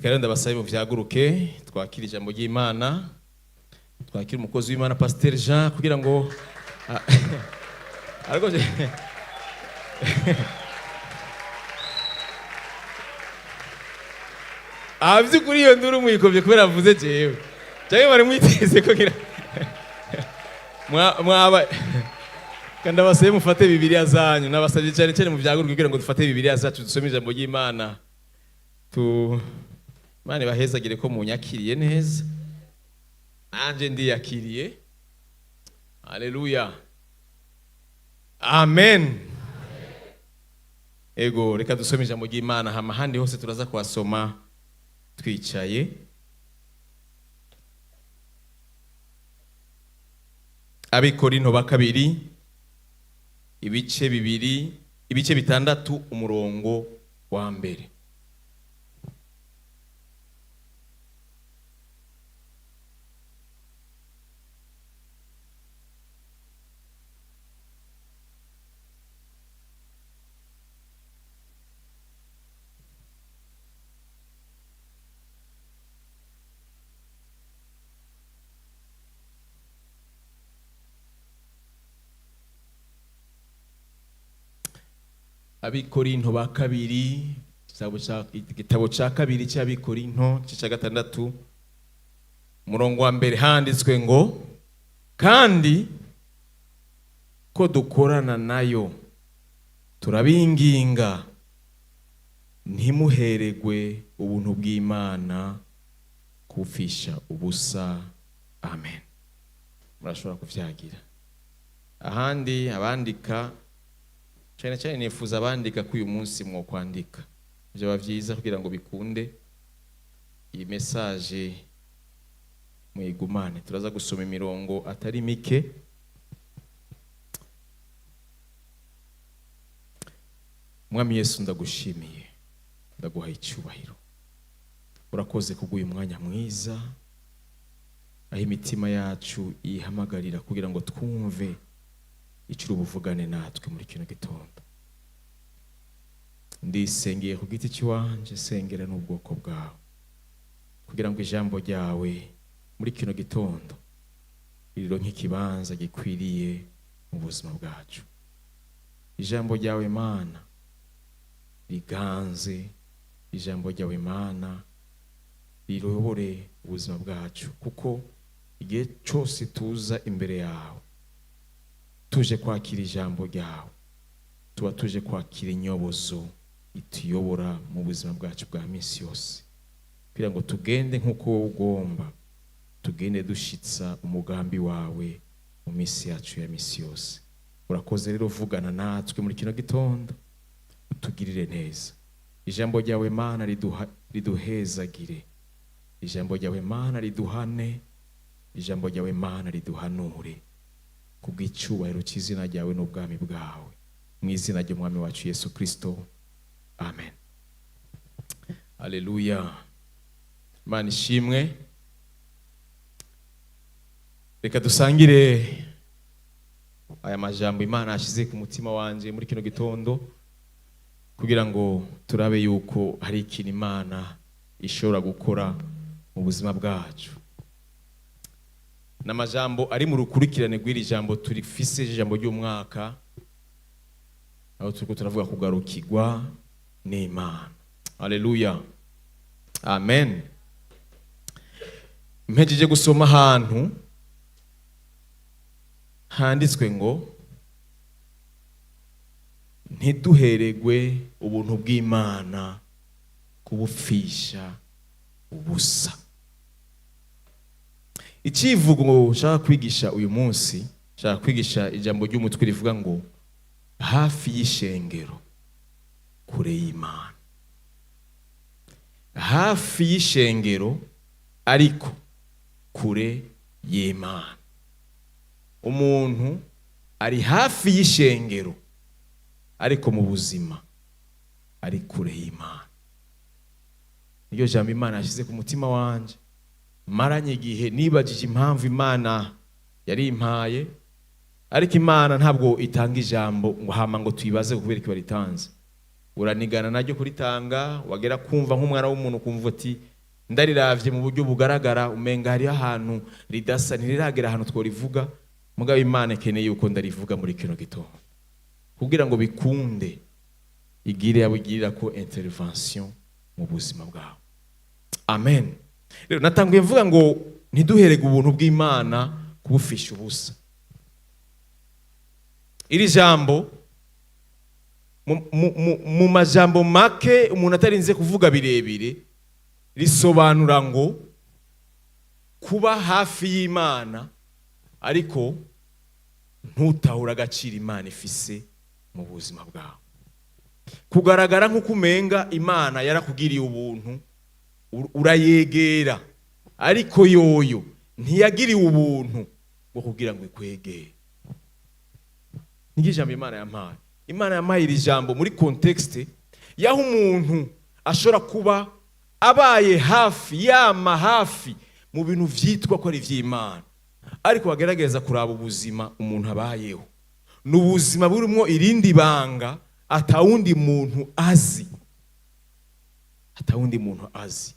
reka rero ndabasabe mu vyaguruke twakira ijambo ry'Imana, twakira umukozi w'Imana Pasteur Jean kugira ngo ariko vy'ukuri iyo nduru mwikovye kubera avuze jewe cyangwa bari mwiteze ko gira mwaba kandi abasabe mufate Bibiliya zanyu, nabasabye cyane mu vyaguruke kugira ngo dufate Bibiliya zacu dusome ijambo ry'Imana. Mane bahezagire ko munyakiriye neza, nanje ndiyakiriye. Haleluya, amen. Ego reka dusome ijambo ry'Imana, hama handi hose turaza kuhasoma twicaye. Abikorinto ba kabiri ibice 6 umurongo wa mbere. Abikorinto ba kabiri, igitabo ca kabiri cy'Abikorinto cya 6 umurongo wa mbere, handitswe ngo kandi ko dukorana nayo turabinginga ntimuheregwe ubuntu bw'Imana kufisha ubusa. Amen. Murashobora kuvyagira ahandi abandika cyane nifuza abandika ko uyu munsi mwo kwandika byaba byiza kugira ngo bikunde iyi message mwigumane. Turaza gusoma imirongo atari mike. Mwami Yesu ndagushimiye, ndaguha icyubahiro, urakoze kuguha umwanya mwiza aho imitima yacu ihamagarira kugira ngo twumve icyo ubuvugane natwe muri kino gitondo. Ndisengeye ku giti cy'iwanje, sengera n'ubwoko bwawe kugira ngo ijambo ryawe muri kino gitondo riro nk'ikibanza gikwiriye mu buzima bwacu. Ijambo ryawe Mana riganze, ijambo ryawe Mana rirobore ubuzima bwacu, kuko igihe cyose tuza imbere yawe tuje kwakira ijambo ryawe tuba tuje kwakira inyobozo ituyobora mu buzima bwacu bwa minsi yose, kugira ngo tugende nk'uko wowe ugomba, tugende dushitsa umugambi wawe mu minsi yacu ya minsi yose. Urakoze rero vugana natwe muri kino gitondo, utugirire neza. Ijambo ryawe Mana riduhezagire, ijambo ryawe Mana riduhane, ijambo ryawe Mana riduhanure kubw'icyubahiro cy'izina ryawe n'ubwami bwawe, mu izina ry'umwami wacu Yesu Kristo, amen. Haleluya, Imana ishimwe. Reka dusangire aya majambo Imana yashize ku mutima wanje muri kino gitondo, kugira ngo turabe yuko hari ikintu Imana ishobora gukora mu buzima bwacu. N'amajambo ari mu rukurikirane rw'iri jambo turifise, ijambo ry'umwaka, aho turiko turavuga kugarukirwa n'Imana. Haleluya, amen. Mpejeje gusoma ahantu handitswe ngo ntiduheregwe ubuntu bw'Imana kubufisha ubusa. Ikivugo nshaka kwigisha uyu munsi, nshaka kwigisha ijambo ry'umutwe rivuga ngo hafi y'ishengero kure y'Imana. Hafi y'ishengero ariko kure y'Imana. Umuntu ari hafi y'ishengero ariko mu buzima ari kure y'Imana. Iryo jambo Imana yashyize ku mutima wanje, maranye igihe nibajije impamvu Imana yari impaye, ariko Imana ntabwo itanga ijambo ngo hama ngo tuyibaze kubera ko baritanze. Uranigana naryo kuritanga, wagera kumva nk'umwana w'umuntu kumva ati ndariravye mu buryo bugaragara umenga hari ahantu ridasa ntiragera ahantu tworivuga, mugabo Imana ikeneye yuko ndarivuga muri kino gitondo kugira ngo bikunde igire yabugirira ko intervention mu buzima bwawe. Amen. Rero natanguye mvuga ngo ntiduherege ubuntu bw'Imana kubufisha ubusa. Iri jambo mu majambo make umuntu atarinze kuvuga birebire risobanura ngo kuba hafi y'Imana ariko ntutahura agaciro Imana ifise mu buzima bwawe. Kugaragara nk'uko umenga Imana yarakugiriye ubuntu urayegera, ariko yoyo ntiyagiriye ubuntu bwo kugira ngo ikwegere. Niki jambo Imana yampaye? Imana yampaye iri jambo muri context yaho umuntu ashobora kuba abaye hafi, yama hafi mu bintu vyitwa ko ari vy'Imana, ariko bagerageza kuraba ubuzima umuntu abayeho n'ubuzima burimo irindi banga atawundi muntu azi. Atawundi muntu azi.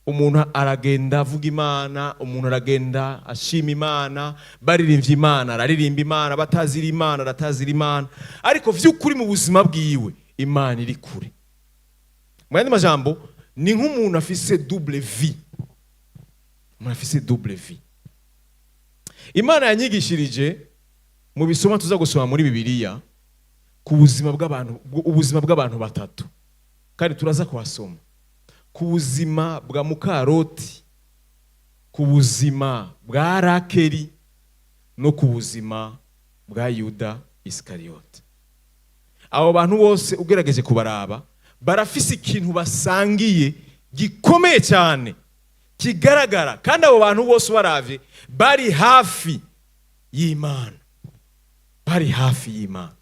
Umuntu aragenda avuga Imana, umuntu aragenda ashima Imana, baririmbye Imana, araririmba Imana, batazira Imana, aratazira Imana, ariko vy'ukuri mu buzima bwiwe Imana iri kure. Mu yandi majambo ni nk'umuntu afise double vie. Umuntu afise double vie. Imana yanyigishirije mu bisoma tuza gusoma muri Bibiliya ku buzima bw'abantu, ubuzima bw'abantu batatu, kandi turaza kuhasoma ku buzima bwa Mukaroti, ku buzima bwa Rakeri no ku buzima bwa Yuda Iskariote. Abo bantu bose ugerageje kubaraba barafise ikintu basangiye gikomeye cyane kigaragara, kandi abo bantu bose baravye bari hafi y'Imana. Bari hafi y'Imana.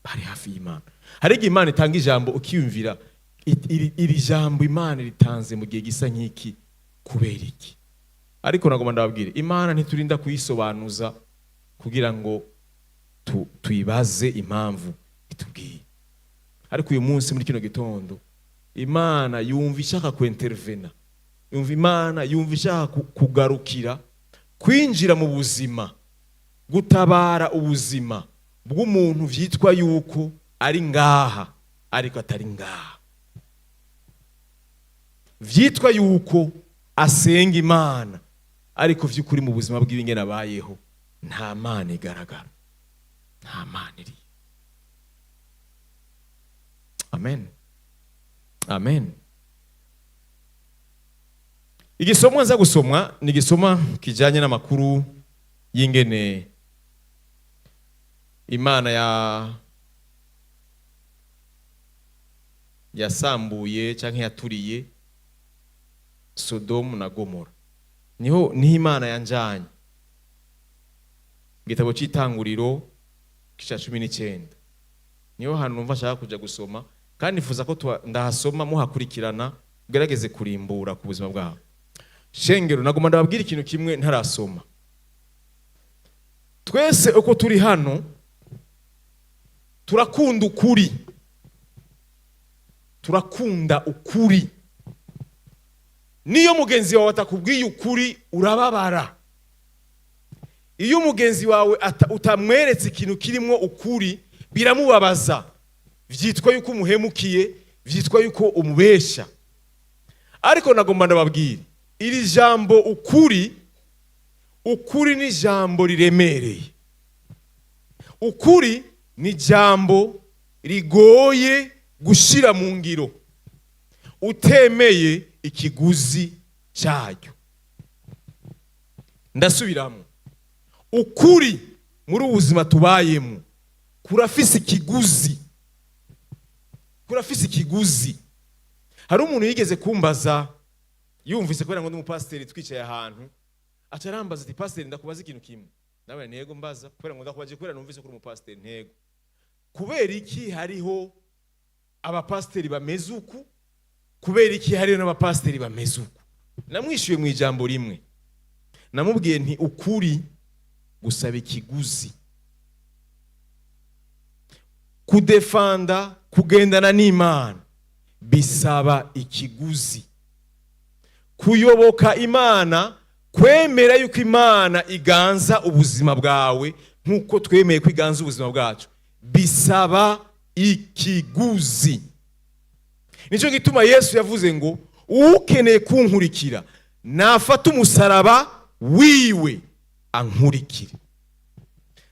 Bari hafi y'Imana. Hari igihe Imana itanga ijambo ukiyumvira iri jambo Imana ritanze mu gihe gisa nk'iki kubera iki? Ariko nagomba ndababwire Imana ntiturinda kuyisobanuza kugira ngo tuyibaze impamvu itubwiye. Ariko uyu munsi muri kino gitondo Imana yumva ishaka kuintervena. Imana yumva ishaka kugarukira, kwinjira mu buzima, gutabara ubuzima bw'umuntu vyitwa yuko ari ngaha ariko atari ngaha. Vyitwa yuko asenga Imana ariko vy'ukuri mu buzima bw'ibingene abayeho nta Mana igaragara, nta Mana iri. Amen. Amen. Igisomwa nza gusomwa ni igisoma kijanye n'amakuru y'ingene Imana yasambuye canke yaturiye Sodomu na Gomora. Niho Imana yanjanye. Igitabo c'Itanguriro kica 19. Niho hantu numva nshaka kuja gusoma, kandi nifuza ko ndahasoma muhakurikirana gerageze kurimbura ku buzima bwabo. Shengero nagomba ndababwira ikintu kimwe ntarasoma. Twese uko turi hano turakunda ukuri. Turakunda ukuri. Niyo mugenzi wawe atakubwiye ukuri urababara. Iyo mugenzi wawe utamweretse ikintu kirimo ukuri biramubabaza. Vyitwa yuko umuhemukiye, vyitwa yuko umubesha. Ariko nagomba ndababwira iri jambo ukuri ni jambo riremereye. Ukuri ni jambo rigoye gushira mu ngiro utemeye ikiguzi cyayo. Ndasubiramo, ukuri muri ubuzima tubayemo kurafise ikiguzi. Kurafise ikiguzi. Hari umuntu yigeze kumbaza, yumvise kubera ngo ndi umupasiteri twicaye ahantu, acarambaza ati pasiteri ndakubaza ikintu kimwe. Nawe ntego mbaza kubera ngo ndakubaje kubera numvise kuri umupasiteri ntego. Kubera iki hariho abapasiteri bameze uku? Kubera iki hariho n'abapasiteri bameze uku? Namwishuye mu ijambo rimwe. Namubwiye nti ukuri gusaba ikiguzi. Kudefanda, kugendana n'Imana bisaba ikiguzi. kuyoboka Imana, kwemera yuko Imana iganza ubuzima bwawe nkuko twemeye ko iganza ubuzima bwacu, bisaba ikiguzi. Nico gituma Yesu yavuze ngo ukeneye kunkurikira nafata umusaraba wiwe ankurikire.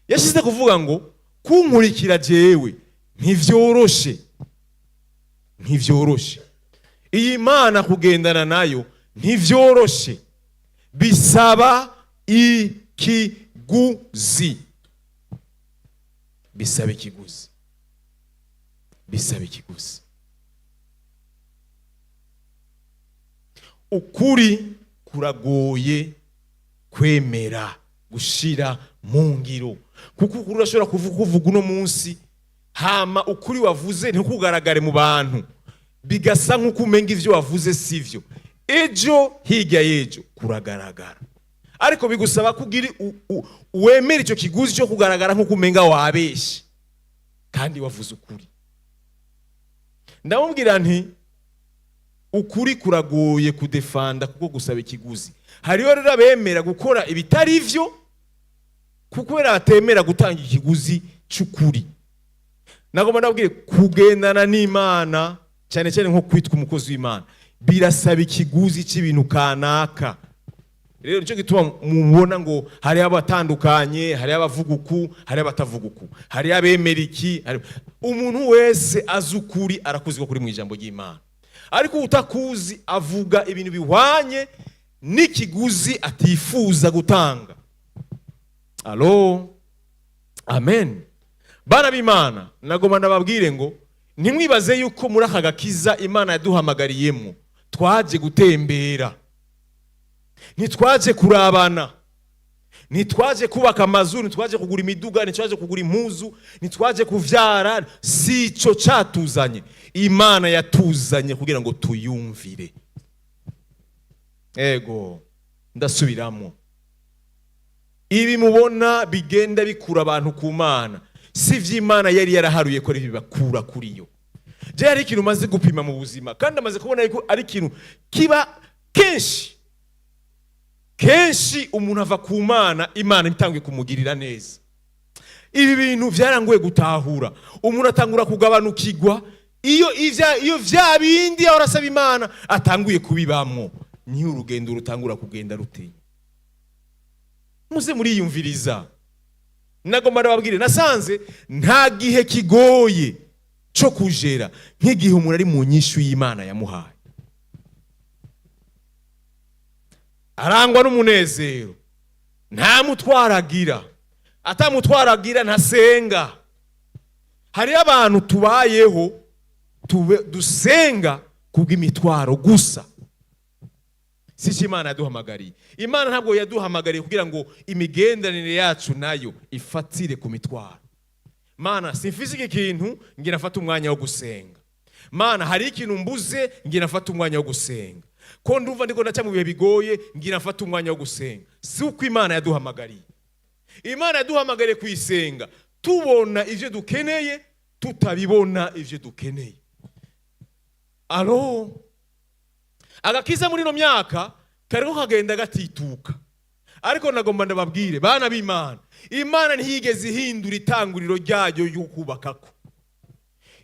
Yashize kuvuga ngo kunkurikira jewe ntivyoroshe. Iyi Mana kugendana nayo ntivyoroshe, bisaba ikiguzi. Ukuri kuragoye kwemera, gushira mu ngiro, kuko ukuri urashobora kuvuga uno munsi hama ukuri wavuze ntukugaragare mu bantu, bigasa nk'uko umenga ivyo wavuze sivyo, ejo hirya yejo kuragaragara. Ariko bigusaba kugira wemera icyo kiguzi cyo kugaragara nk'uko umenga wabeshe kandi wavuze ukuri. Ndamubwira nti ukuri kuragoye kudefanda kuko gusaba ikiguzi. Hariho rero abemera gukora ibitari ivyo kuko batemera gutanga ikiguzi cy'ukuri. Nagomba ndabwire kugendana n'Imana cyane cyane nko kwitwa umukozi w'Imana birasaba ikiguzi cy'ibintu kanaka. Rero nicyo gituma mubona ngo hari abatandukanye, hari abavuga uku, hari abatavuga uku, hari abemera iki. Umuntu wese azukuri arakuzwa kuri mu ijambo ry'Imana, ariko utakuzi avuga ibintu bihwanye n'ikiguzi atifuza gutanga. Alo, amen. Bana b'Imana, nagomba ndababwire ngo ntimwibaze yuko muri aka gakiza Imana yaduhamagariyemo twaje gutembera, ntitwaje kurabana, ntitwaje kubaka amazu, ntitwaje kugura imiduga, ntitwaje kugura impuzu, ntitwaje kuvyara. Si cyo cyatuzanye. Imana yatuzanye kugira ngo tuyumvire. Ego ndasubiramo, ibi mubona bigenda bikura abantu ku Mana si vy'Imana yari yaraharuye ko bibakura kuri yo. Je ari ikintu maze gupima mu buzima kandi amaze kubona yuko ari ikintu kiba kenshi umuntu ava ku Mana, Imana itangiye kumugirira neza. Ibi bintu byarangoye gutahura. Umuntu atangura kugabanukirwa iyo vya bindi arasaba Imana atanguye kubibamwo, ni urugendo rutangura kugenda ruteye. Muze muri yumviriza. Nagomba ndababwire nasanze nta gihe kigoye cyo kujera nk'igihe umuntu ari mu nyishu y'Imana yamuhaye. Arangwa n'umunezero, nta mutwaragira, atamutwaragira ntasenga. Hari abantu tubayeho dusenga kubw'imitwaro gusa. Si Imana yaduhamagariye. Imana ntabwo yaduhamagariye kugira ngo imigendanire yacu nayo ifatire ku mitwaro. Mana simfise iki kintu ngira nafata umwanya wo gusenga. Mana hari ikintu mbuze ngira nafata umwanya wo gusenga. Ko ndumva ndiko ndaca mu bihe bigoye ngira nafata umwanya wo gusenga. Si uko Imana yaduhamagariye. Imana yaduhamagariye kuyisenga tubona ivyo dukeneye, tutabibona ivyo dukeneye. Alo, agakiza muri no myaka kariko kagenda gatituka. Ariko nagomba ndababwire bana b'Imana, Imana ntiyigeze ihindura itanguriro ryayo yo kubakako.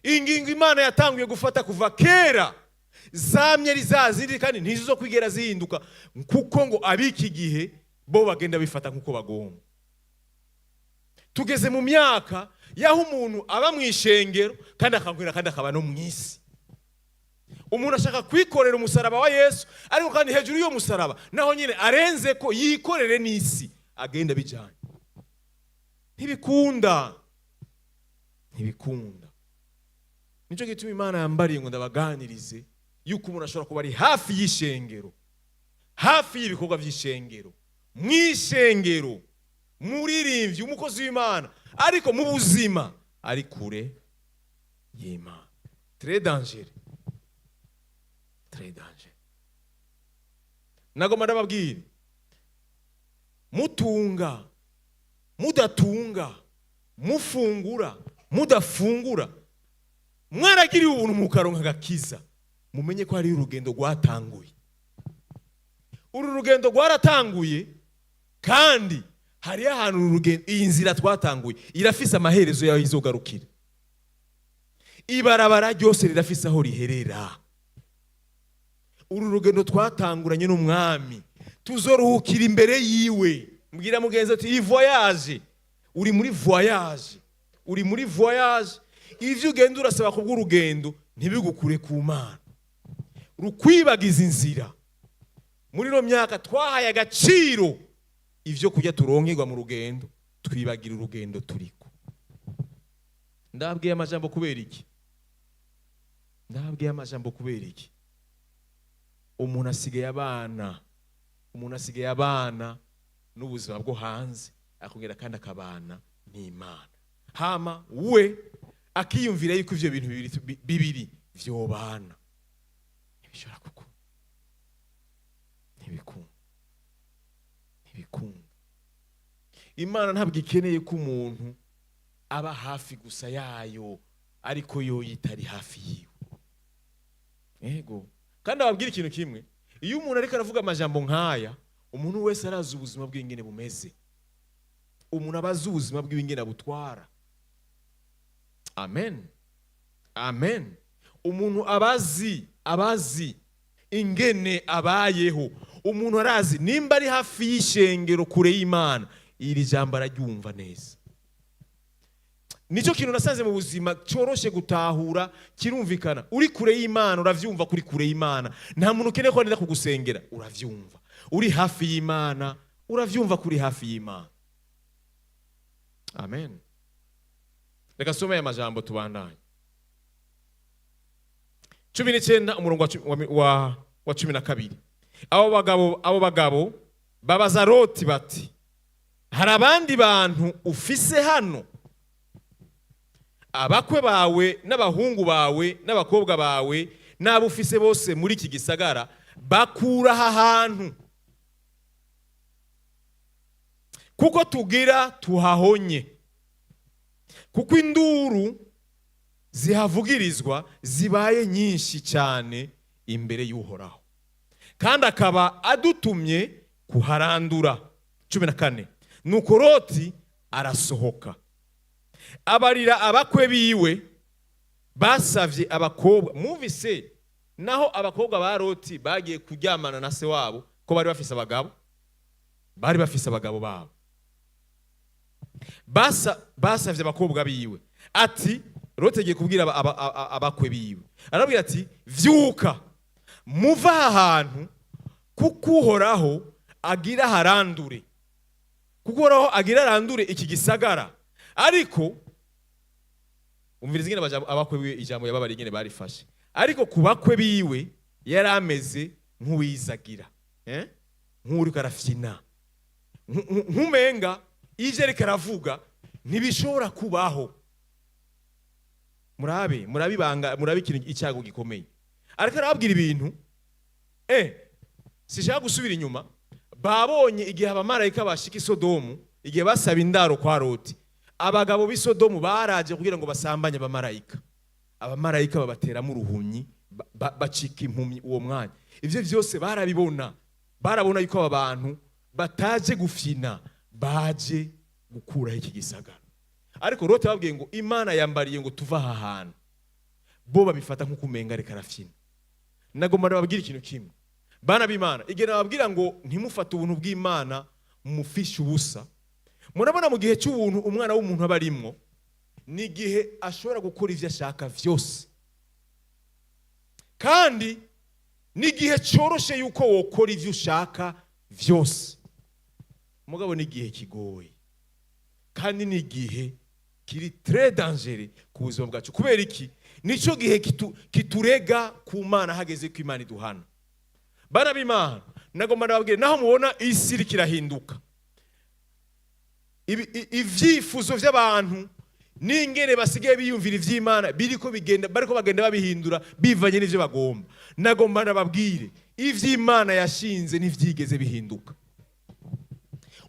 Ingingo Imana yatanguye gufata kuva kera zamye rizazindi kandi ntizo kwigera zihinduka, kuko ngo abiki gihe bo bagenda bifata nkuko bagomba. Tugeze mu myaka yaho umuntu aba mu ishengero kandi akagwira kandi akaba no mwisi. Umuntu ashaka kwikorera umusaraba wa Yesu, ariko kandi hejuru yo musaraba naho nyine arenze ko yikorere n'isi agenda bijanye. Ntibikunda. Nico gituma Imana yambariye ngo ndabaganirize yuko umuntu ashobora kuba ari hafi y'ishengero, hafi y'ibikorwa by'ishengero, mw'ishengero, muririmbyi, umukozi w'Imana, ariko mu buzima ari kure y'Imana. Très dangereux. Nagomba ndababwire, mutunga, mudatunga, mufungura, mudafungura, mwaragiriye ubuntu mukaronka gakiza, mumenye ko hari urugendo rwatanguye. uru rugendo rwaratanguye kandi hari ahantu urugendo, iyi nzira twatanguye irafise amaherezo yaho izogarukira. Ibarabara ryose rirafise aho riherera. Uru rugendo twatanguranye n'umwami tuzoruhukira imbere yiwe. Mbwira mugenzi ati iyi voyage, uri muri voyage, uri muri voyage. Ivyo ugenda urasaba kubwo urugendo ntibigukure ku Mana, rukwibagiza inzira. Muri no myaka twahaye agaciro ivyo kujya turonkerwa mu rugendo, twibagira urugendo turiko. Ndabwiye amajambo kubera iki? Ndabwiye amajambo kubera iki? Umuntu asigaye abana n'ubuzima bwo hanze, akongera kandi akabana n'Imana. Hama we akiyumvira yuko ivyo bintu bibiri vyobana. Ntibishobora kuko ntibikunda. Imana ntabwo ikeneye ko umuntu aba hafi gusa yayo ariko yo yitari hafi yiwe. Ego. Kandi ababwira ikintu kimwe, iyo umuntu ariko aravuga amajambo nkaya, umuntu wese arazi ubuzima bw'ingene bumeze. Umuntu abazi ubuzima bw'ingene butwara. Amen. Amen. Umuntu abazi ingene abayeho. Umuntu arazi nimba ari hafi y'ishengero kure y'Imana, iri jambo araryumva neza. Nico kintu nasanze mu buzima cyoroshe gutahura, kirumvikana. Uri kure y'Imana uravyumva kuri kure y'Imana. Nta muntu ukeneye ko nenda kugusengera, uravyumva. Uri hafi y'Imana uravyumva kuri hafi y'Imana. Amen. Reka some aya majambo tubandanye. 19 umurongo wa 12. Abo bagabo babaza Loti bati, hari abandi bantu ufise hano? Abakwe bawe n'abahungu bawe n'abakobwa bawe n'abo ufise bose muri iki gisagara bakura aha hantu, kuko tugira tuhahonye, kuko induru zihavugirizwa zibaye nyinshi cyane imbere y'Uhoraho, kandi akaba adutumye kuharandura. 14. Nuko Loti arasohoka abarira abakwe biwe basavye abakobwa. Muvise naho abakobwa ba Loti bagiye kuryamana na se wabo ko bari bafise abagabo babo. Basavye abakobwa biwe ati, Loti agiye kubwira abakwe biwe, arabwira ati, vyuka muva ahantu, kuko Uhoraho agira harandure, kuko Uhoraho agira harandure iki gisagara. Ariko umviriza ingene abakwe biwe ijambo yababari ingene barifashe. Ariko ku bakwe biwe yari ameze nk'uwizagira, nk'uri karafyina, nk'umenga ivyo ariko aravuga ntibishobora kubaho. Murabe ikintu icyago gikomeye. Ariko arababwira ibintu sishaka gusubira inyuma. Babonye igihe abamarayika bashika i Sodomu, igihe basaba indaro kwa Loti, abagabo b'i Sodomu baraje kugira ngo basambanye abamarayika. Abamarayika babateramo uruhumyi, bacika impumyi uwo mwanya. Ivyo vyose barabona yuko aba bantu bataje gufyina, baje gukuraho iki gisagara. Ariko Loti ababwiye ngo Imana yambariye ngo tuva aha hantu, bo babifata nk'uko umenga reka arafyina. Nagomba bababwira ikintu kimwe, bana b'Imana, igihe nababwira ngo ntimufate ubuntu bw'Imana mufishe ubusa. Murabona mu gihe cy'ubuntu umwana w'umuntu aba arimwo, ni igihe ashobora gukora ivyo ashaka vyose, kandi ni igihe cyoroshe yuko wokora ivyo ushaka vyose. Mugabo ni igihe kigoye, kandi ni igihe kiri très dangereux ku buzima bwacu. Kubera iki? Nico gihe kiturega ku Mana hageze ko Imana iduhana. Bana b'Imana, nagomba nababwire, naho mubona isi iri kirahinduka, ivyifuzo vy'abantu n'ingene basigaye biyumvira ivy'Imana bariko bagenda babihindura bivanye n'ivyo bagomba. Nagomba nababwire, ivy'Imana yashinze ntivyigeze bihinduka.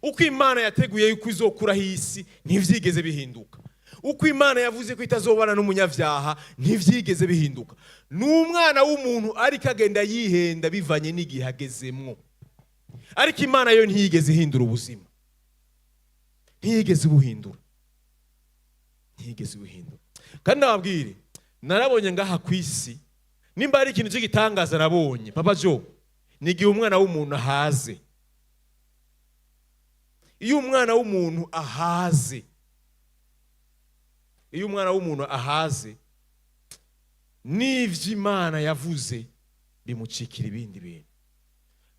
Uko Imana yateguye yuko izokuraho isi ntivyigeze bihinduka. Uko Imana yavuze ko itazobana n'umunyavyaha ntivyigeze bihinduka. N'umwana w'umuntu ariko agenda yihenda bivanye n'igihe agezemwo. ariko Imana yo ntiyigeze ihindura ubuzima, ntiyigeze buhindura, ntiyigeze buhindura. Kandi nababwire, narabonye ngaha ku isi, nimba ari ikintu cy'igitangaza nabonye Papa Jo, ni igihe umwana w'umuntu ahaze. Iyo umwana w'umuntu ahaze, iyo umwana w'umuntu ahaze, n'ivyo Imana yavuze bimucikira ibindi bintu.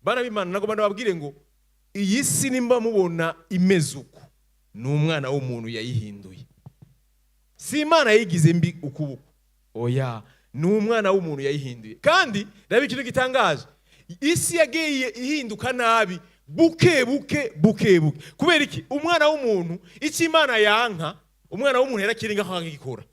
Bana b'Imana, nagomba nababwire ngo iyi si nimba mubona imeze uko, ni umwana w'umuntu yayihinduye. Si Imana yayigize mbi ukuboko, oya, ni umwana w'umuntu yayihinduye. Kandi raba ikintu gitangaje, isi yagiye ihinduka nabi buke buke buke buke. Kubera iki? Umwana w'umuntu icyo Imana yanka, umwana w'umuntu yarakiringa ko akagikora.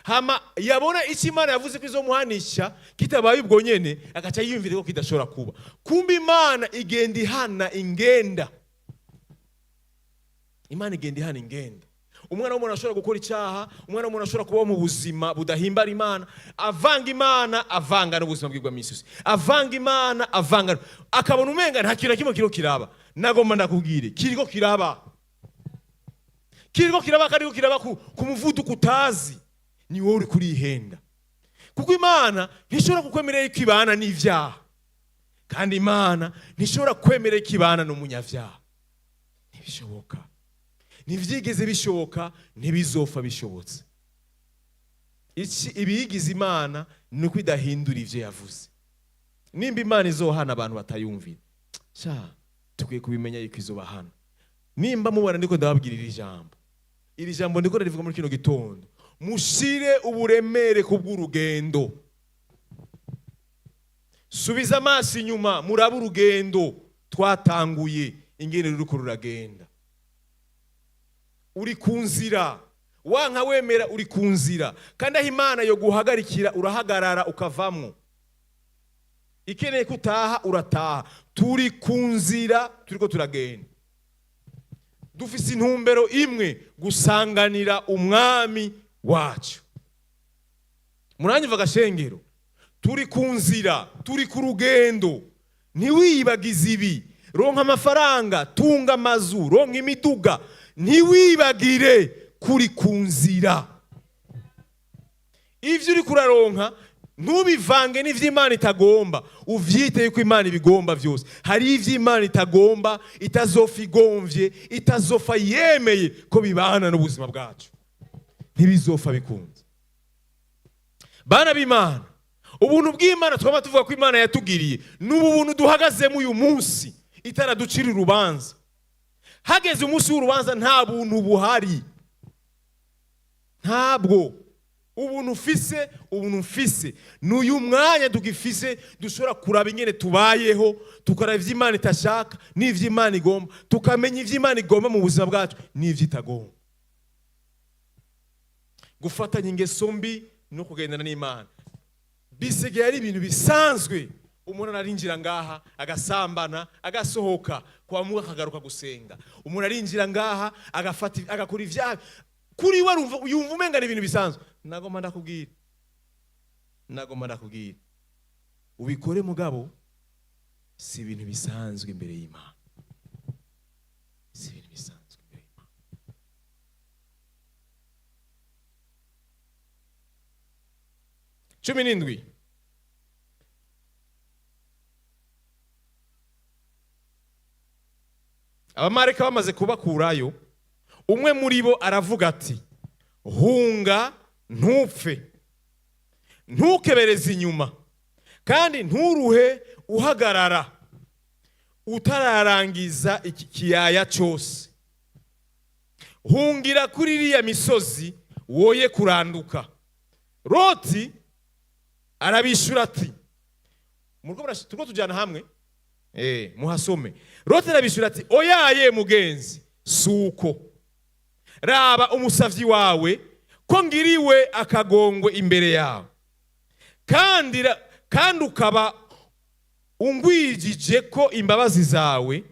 Hama yabona icyo Imana yavuze ko izomuhanisha kitabaye ubwo nyene, agaca yiyumvira ko kidashobora kuba. Kumbe Imana igenda ihana ingenda. Imana igenda ihana ingenda. Umwana w'umuntu ashobora gukora icyaha, umwana w'umuntu ashobora kuba mu buzima budahimbara Imana, avanga Imana, avanga n'ubuzima bw'igwa misusi, avanga Imana, avanga, akabona umenga nta kintu kimwe kiraba. Nagomba ndakubwire, kiriko kiraba, kiriko kiraba, kandi kiraba ku muvuduko utazi. Ni wowe uri kurihenda, kuko Imana ntishobora kukwemerera ikibana n'ivyaha, kandi Imana ntishobora kwemerera ikibana n'umunyavyaha. Ntibishoboka, ntivyigeze bishoboka, ntibizofa bishobotse. Ibiyigize Imana ni uko idahindura ivyo yavuze. Nimba Imana izohana abantu batayumvira, tukwiye kubimenya yuko izobahana. Nimba mubona ndiko ndababwira iri jambo ndiko rivuga muri kino gitondo, mushire uburemere kubw'urugendo. Subiza amaso inyuma, muraba urugendo twatanguye ingene ruriko ruragenda. Uri kunzira, wanka wemera uri kunzira, kandi aho Imana yo guhagarikira urahagarara ukavamwo. Ikeneye kutaha urataha. Turi kunzira, turiko turagenda. Dufise intumbero imwe, gusanganira umwami wacu. Muranyumva gashengero? Turi kunzira, turi ku rugendo. Ntiwibagize ibi. Ronka amafaranga, tunga amazu, ronka imiduga, ntiwibagire kuri kunzira. Ivyo uri kuraronka ntubivange n'ivyo Imana itagomba, uvyite yuko Imana ibigomba vyose. Hari ivyo Imana itagomba, itazofa igomvye, itazofa yemeye ko bibana n'ubuzima bwacu, ntibizofa bikunze. Bana b'Imana, ubuntu bw'Imana twaba tuvuga ko Imana yatugiriye, n'ubu buntu duhagazemo uyu munsi itaraducira urubanza. Hageze umunsi w'urubanza nta buntu buhari, ntabwo. Ubuntu ufise n'uyu mwanya tugifise, dushobora kuraba ingene tubayeho, tukaraba ivyo Imana itashaka n'ivyo Imana igomba, tukamenya ivyo Imana igomba mu buzima bwacu n'ivyo itagomba. Gufatanya ingeso mbi no kugendana n'Imana bisigaye ari ibintu bisanzwe. Umuntu arinjira ngaha agasambana, agasohoka kwa Mungu akagaruka gusenga. Umuntu arinjira ngaha agakora ivyaha, kuri we yumva umenga ni ibintu bisanzwe. Nagomba ndakubwira, ubikore mugabo, si ibintu bisanzwe imbere y'Imana, si ibintu bisanzwe imbere y'Imana. Cumi n'indwi. Abamarayika bamaze kubakurayo, umwe muri bo aravuga ati, hunga ntupfe, ntukebereze inyuma, kandi nturuhe uhagarara utararangiza iki kiyaya cyose. Hungira kuri iriya misozi woye kuranduka. Loti arabishura ati, turiko tujyana hamwe, muhasome. Loti arabishura ati, oyaye mugenzi, suko. Raba umusavyi wawe ko ngiriwe akagongwe imbere yawe, kandi ukaba ungwijije ko imbabazi zawe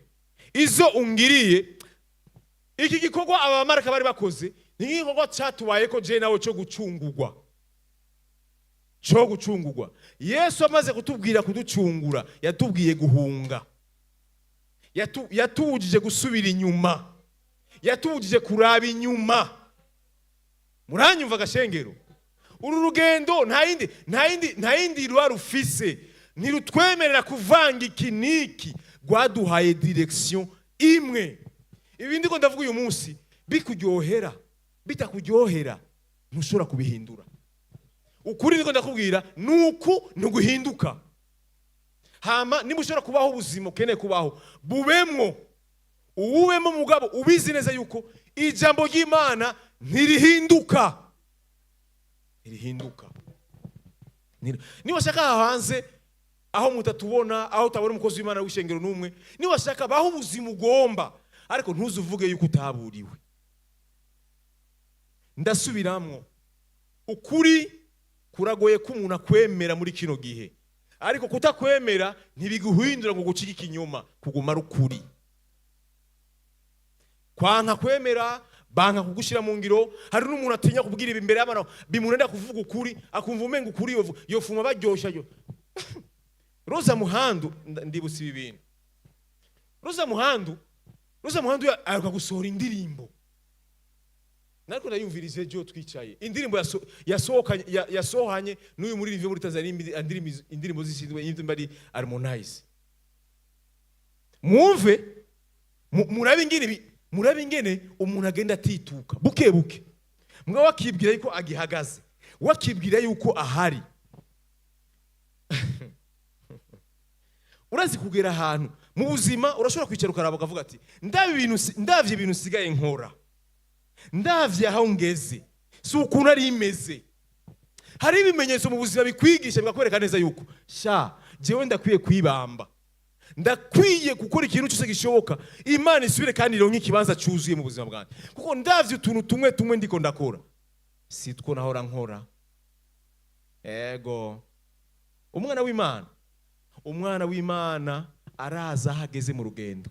izo ungiriye. Iki gikorwa abamarayika bari bakoze ni igikorwa cyatubaye ko je nawe cyo gucungurwa. Yesu amaze kutubwira kuducungura, yatubwiye guhunga. yatubujije gusubira inyuma, yatubujije kuraba inyuma. Muranyumva gashengero? Uru rugendo nta yindi ruba rufise, ntirutwemerera kuvanga ikiniki, rwaduhaye direction imwe. Ibindi ko ndavuga uyu munsi bikuryohera bitakuryohera ntushobora kubihindura. Ukuri niko ndakubwira nuko ntuguhinduka. Hama niba ushobora kubaho ubuzima ukeneye kubaho, bubemwo mugabo ubizi neza yuko ijambo ry'Imana ntirihinduka. Niba ushaka hanze aho mutatubona, aho utabona umukozi w'Imana w'ishengero n'umwe, niba ushaka baho ubuzima ugomba, ariko ntuzuvuge yuko utaburiwe. Ndasubiramwo, ukuri kuragoye ko umuntu akwemera muri kino gihe, ariko kutakwemera ntibiguhindura ngo gucika ikinyoma, kuguma ari ukuri. Kwanka kwemera, banka kugushira mu ngiro. Hari n'umuntu atinya kubwira ibi imbere y'abantu, bimunenda kuvuga ukuri, akumva umenga ukuri yofuma baryosha yo. Roza Muhandu, ndibutse ibi bintu. Roza Muhandu aruka gusohora indirimbo. Nariko ndayumvirize jo twicaye. Indirimbo yasohanye n'uyu muri Rive muri Tanzania, indirimbo zisindwe y'imba ari Harmonize. Mwumve, murabe ingene umuntu agenda atituka buke buke. Mwa wakibwira yuko agihagaze, wakibwira yuko ahari. Urazi kugera ahantu mu buzima urashobora kwicara ukaraba ukavuga ati ndavye ibintu sigaye nkora, ndavye aho ngeze, si ukuntu ari imeze. Hari ibimenyetso mu buzima bikwigisha bikakwereka neza yuko jewe ndakwiye kwibamba, ndakwiye gukora ikintu cyose gishoboka Imana isubire kandi ironke ikibanza cyuzuye mu buzima bwanjye. Kuko ndavye utuntu tumwe ndiko ndakora, si two nahora nkora. Ego umwana w'Imana araza hageze mu rugendo.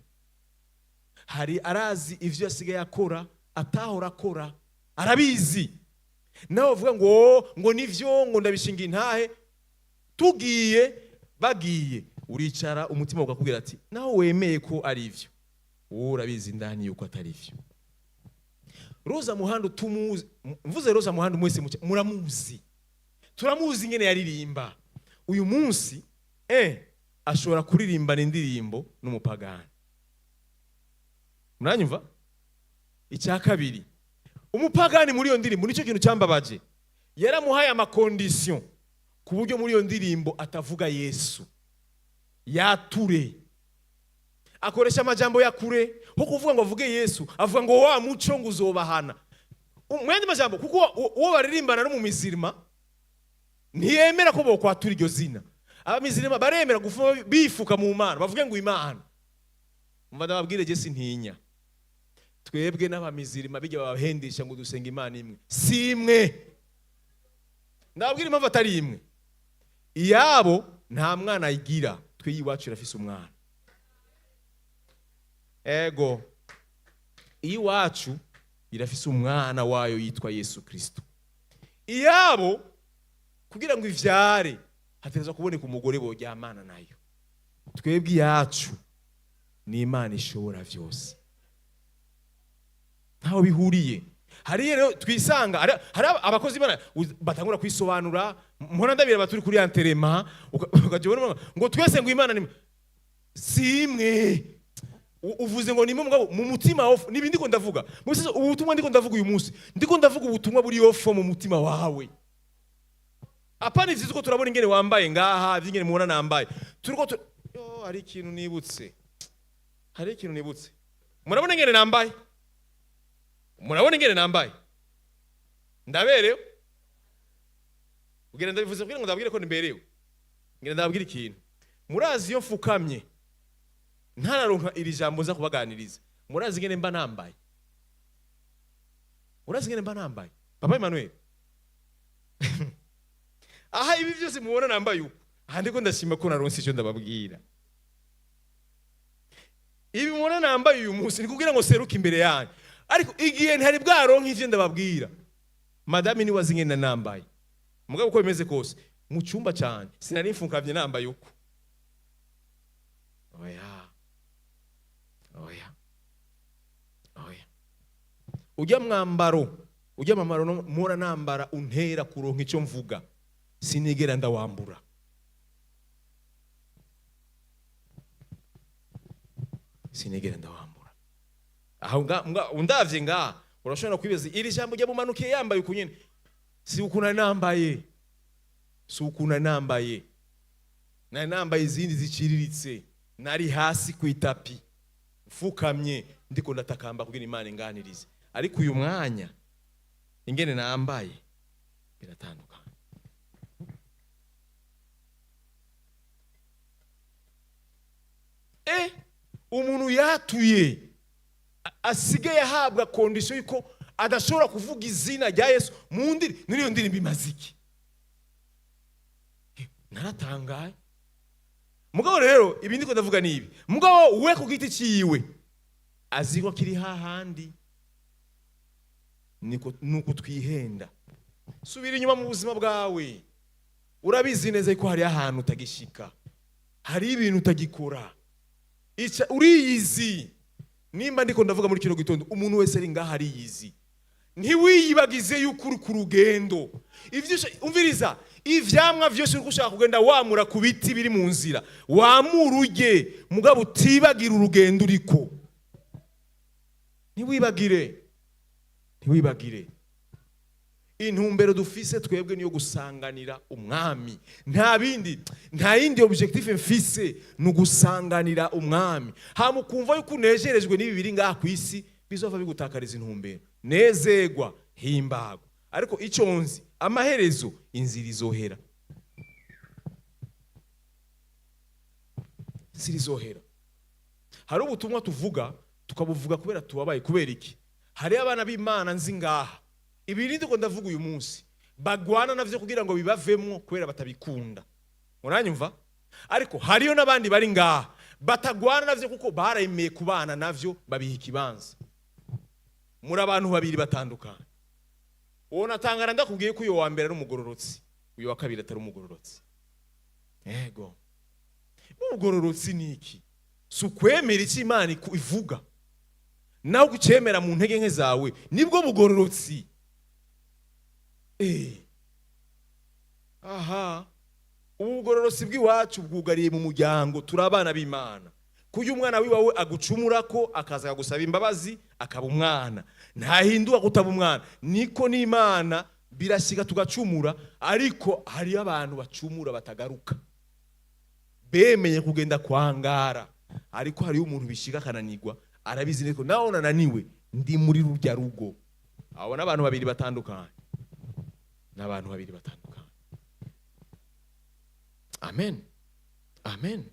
Hari arazi ivyo yasigaye akora atahora akora, arabizi. Nawe uvuga ngo nivyo ngo ndabishinga intahe, bagiye uricara umutima ukakubwira ati naho wemeye ko ari ivyo, wowe urabizi ndani yuko atari ivyo. Roza Muhandu tumuzi, mvuze Roza Muhandu mwese muramuzi, turamuzi ngene yaririmba. Uyu munsi ashobora kuririmbana indirimbo n'umupagani. Muranyumva? Icya kabiri, umupagani muri iyo ndirimbo nicyo kintu cyambabaje, yaramuhaye amakondisiyo ku buryo muri iyo ndirimbo atavuga Yesu, yature. Akoresha amajambo ya kure, ho kuvuga ngo avuge Yesu, avuga ngo wa muco ngo uzobahana. Mwende majambo, kuko uwo baririmbana no mu mizirima ntiyemera ko bokwatura iryo zina. Abamizirima baremera gufuma bifuka mu Mana, bavuge ngo Imana. Umva ndababwire je sintinya. Twebwe n'abamizirima bijya babahendisha ngo dusenga Imana imwe. Si imwe. Ndababwire impamvu atari imwe. Iyabo nta mwana ayigira, twe yiwacu irafise umwana. Ego iwacu irafise umwana wayo yitwa Yesu Kristo. Iyabo kugira ngo ivyare hategezwa kuboneka umugore boryamana nayo. Twebwe yacu ni Imana ishobora vyose, ntaho bihuriye. Hari rero twisanga hari abakozi Imana batangura kwisobanura, mpora ndabira baturi kuri anterema ukajibona ngo twese ngo Imana ni simwe. Uvuze ngo nimwe mugabo mu mutima off nibindi ko ndavuga. Mwese ubutumwa ndiko ndavuga uyu munsi, ndiko ndavuga ubutumwa buri off mu mutima wawe. Apana ivyo ko turabona ingene wambaye ngaha, ingene mubona nambaye. Turiko hari ikintu nibutse. Murabona ingene nambaye? Ndaberewe? Ugenda ndabivuze kugira ngo ndabwire ko nimberewe. Ngenda ndabwire ikintu. Murazi iyo mfukamye ntararonka iri jambo za kubaganiriza. Murazi ingene mba nambaye? Papa Emmanuel. Aha ibi byose mubona nambaye uko. Aha ndiko ndashima ko naronse icyo ndababwira. Ibi mubona nambaye uyu munsi ni kugira ngo seruke imbere yanyu. Ariko igihe ntari bwaronka ivyo ndababwira, madame ni wazingene nambaye. Mugabo uko bimeze kose mu cyumba cyane sinari mfunkavye nambaye uko. Oya. ujya mwambaro mpora nambara untera kuronka icyo mvuga, sinigera ndawambura. Sinigera ndawambura. Aho undavye urashobora kwibaza iri jambo rya mumanukiye yambaye ukunyene. Si ukuna nambaye. Si ukuna nambaye. Na nambaye izindi ziciriritse. Nari hasi ku itapi. Mfukamye ndiko ndatakamba kugira Imana inganirize. Ariko uyu mwanya ingene nambaye biratandukanye. Umuntu yatuye asigaye ahabwa kondisiyo yuko adashobora kuvuga izina rya Yesu mu ndiri, n'iyo ndirimbo imaze iki? Naratangaye. Mugabo rero ibindi ko ndavuga nibi, mugabo we ku giti ciwe aziko kiri hahandi, nuko twihenda. Subira inyuma mu buzima bwawe, urabizi neza ko hari ahantu utagishika, hari ibintu utagikora. Uriyizi. Nimba ndiko ndavuga muri kino gitondo, umuntu wese ari ngaha ariyizi. Ntiwiyibagize yuko uri ku rugendo. Umviriza, ivyamwa vyose uri gushaka kugenda wamura ku biti biri mu nzira, wamuruje mugabo utibagira urugendo uriko. Ntiwibagire. Intumbero dufise twebwe niyo gusanganira umwami. Nta yindi objectif mfise no gusanganira umwami. Hamukumva yuko unejerejwe n'ibi biri ngaha ku isi bizova bigutakariza intumbero. Nezegwa, himbagwa. Ariko icyo nzi, amaherezo inzira izohera. Inzira izohera. Hari ubutumwa tuvuga, tukabuvuga kubera tubabaye. Kubera iki? Hari abana b'Imana nzi ngaha, ibirindi ko ndavuga uyu munsi, bagwana navyo kugira ngo bibavemwo kubera batabikunda. Muranyumva? Ariko hariyo nabandi bari ngaha batagwana navyo kuko barayemeye kubana navyo, babiha ikibanza. Muri abantu babiri batandukanye. Uwo natangara ndakubwiye ko uyo wa mbere ari umugororotsi, uyo wa kabiri atari umugororotsi. Yego. Umugororotsi niki? Sukwemera iki Imana ivuga. Nawe kucemera mu ntege nke zawe nibwo bugororotsi. Aha. Ubugororotsi bw'iwacu bwugariye mu muryango, turabana b'Imana. Kuyo umwana wiwawe agucumurako akaza gusaba imbabazi akaba umwana, ntahinduka kutaba umwana. Niko n'Imana birashika tugacumura, ariko hari abantu bacumura batagaruka, bemeye kugenda kwangara. Ariko hari umuntu bishika kananirwa, arabizi niko naho nananiwe ndi muri rujya rugo. Abo n'abantu babiri batandukanye. N'abantu babiri batandukanye. Amen. Amen.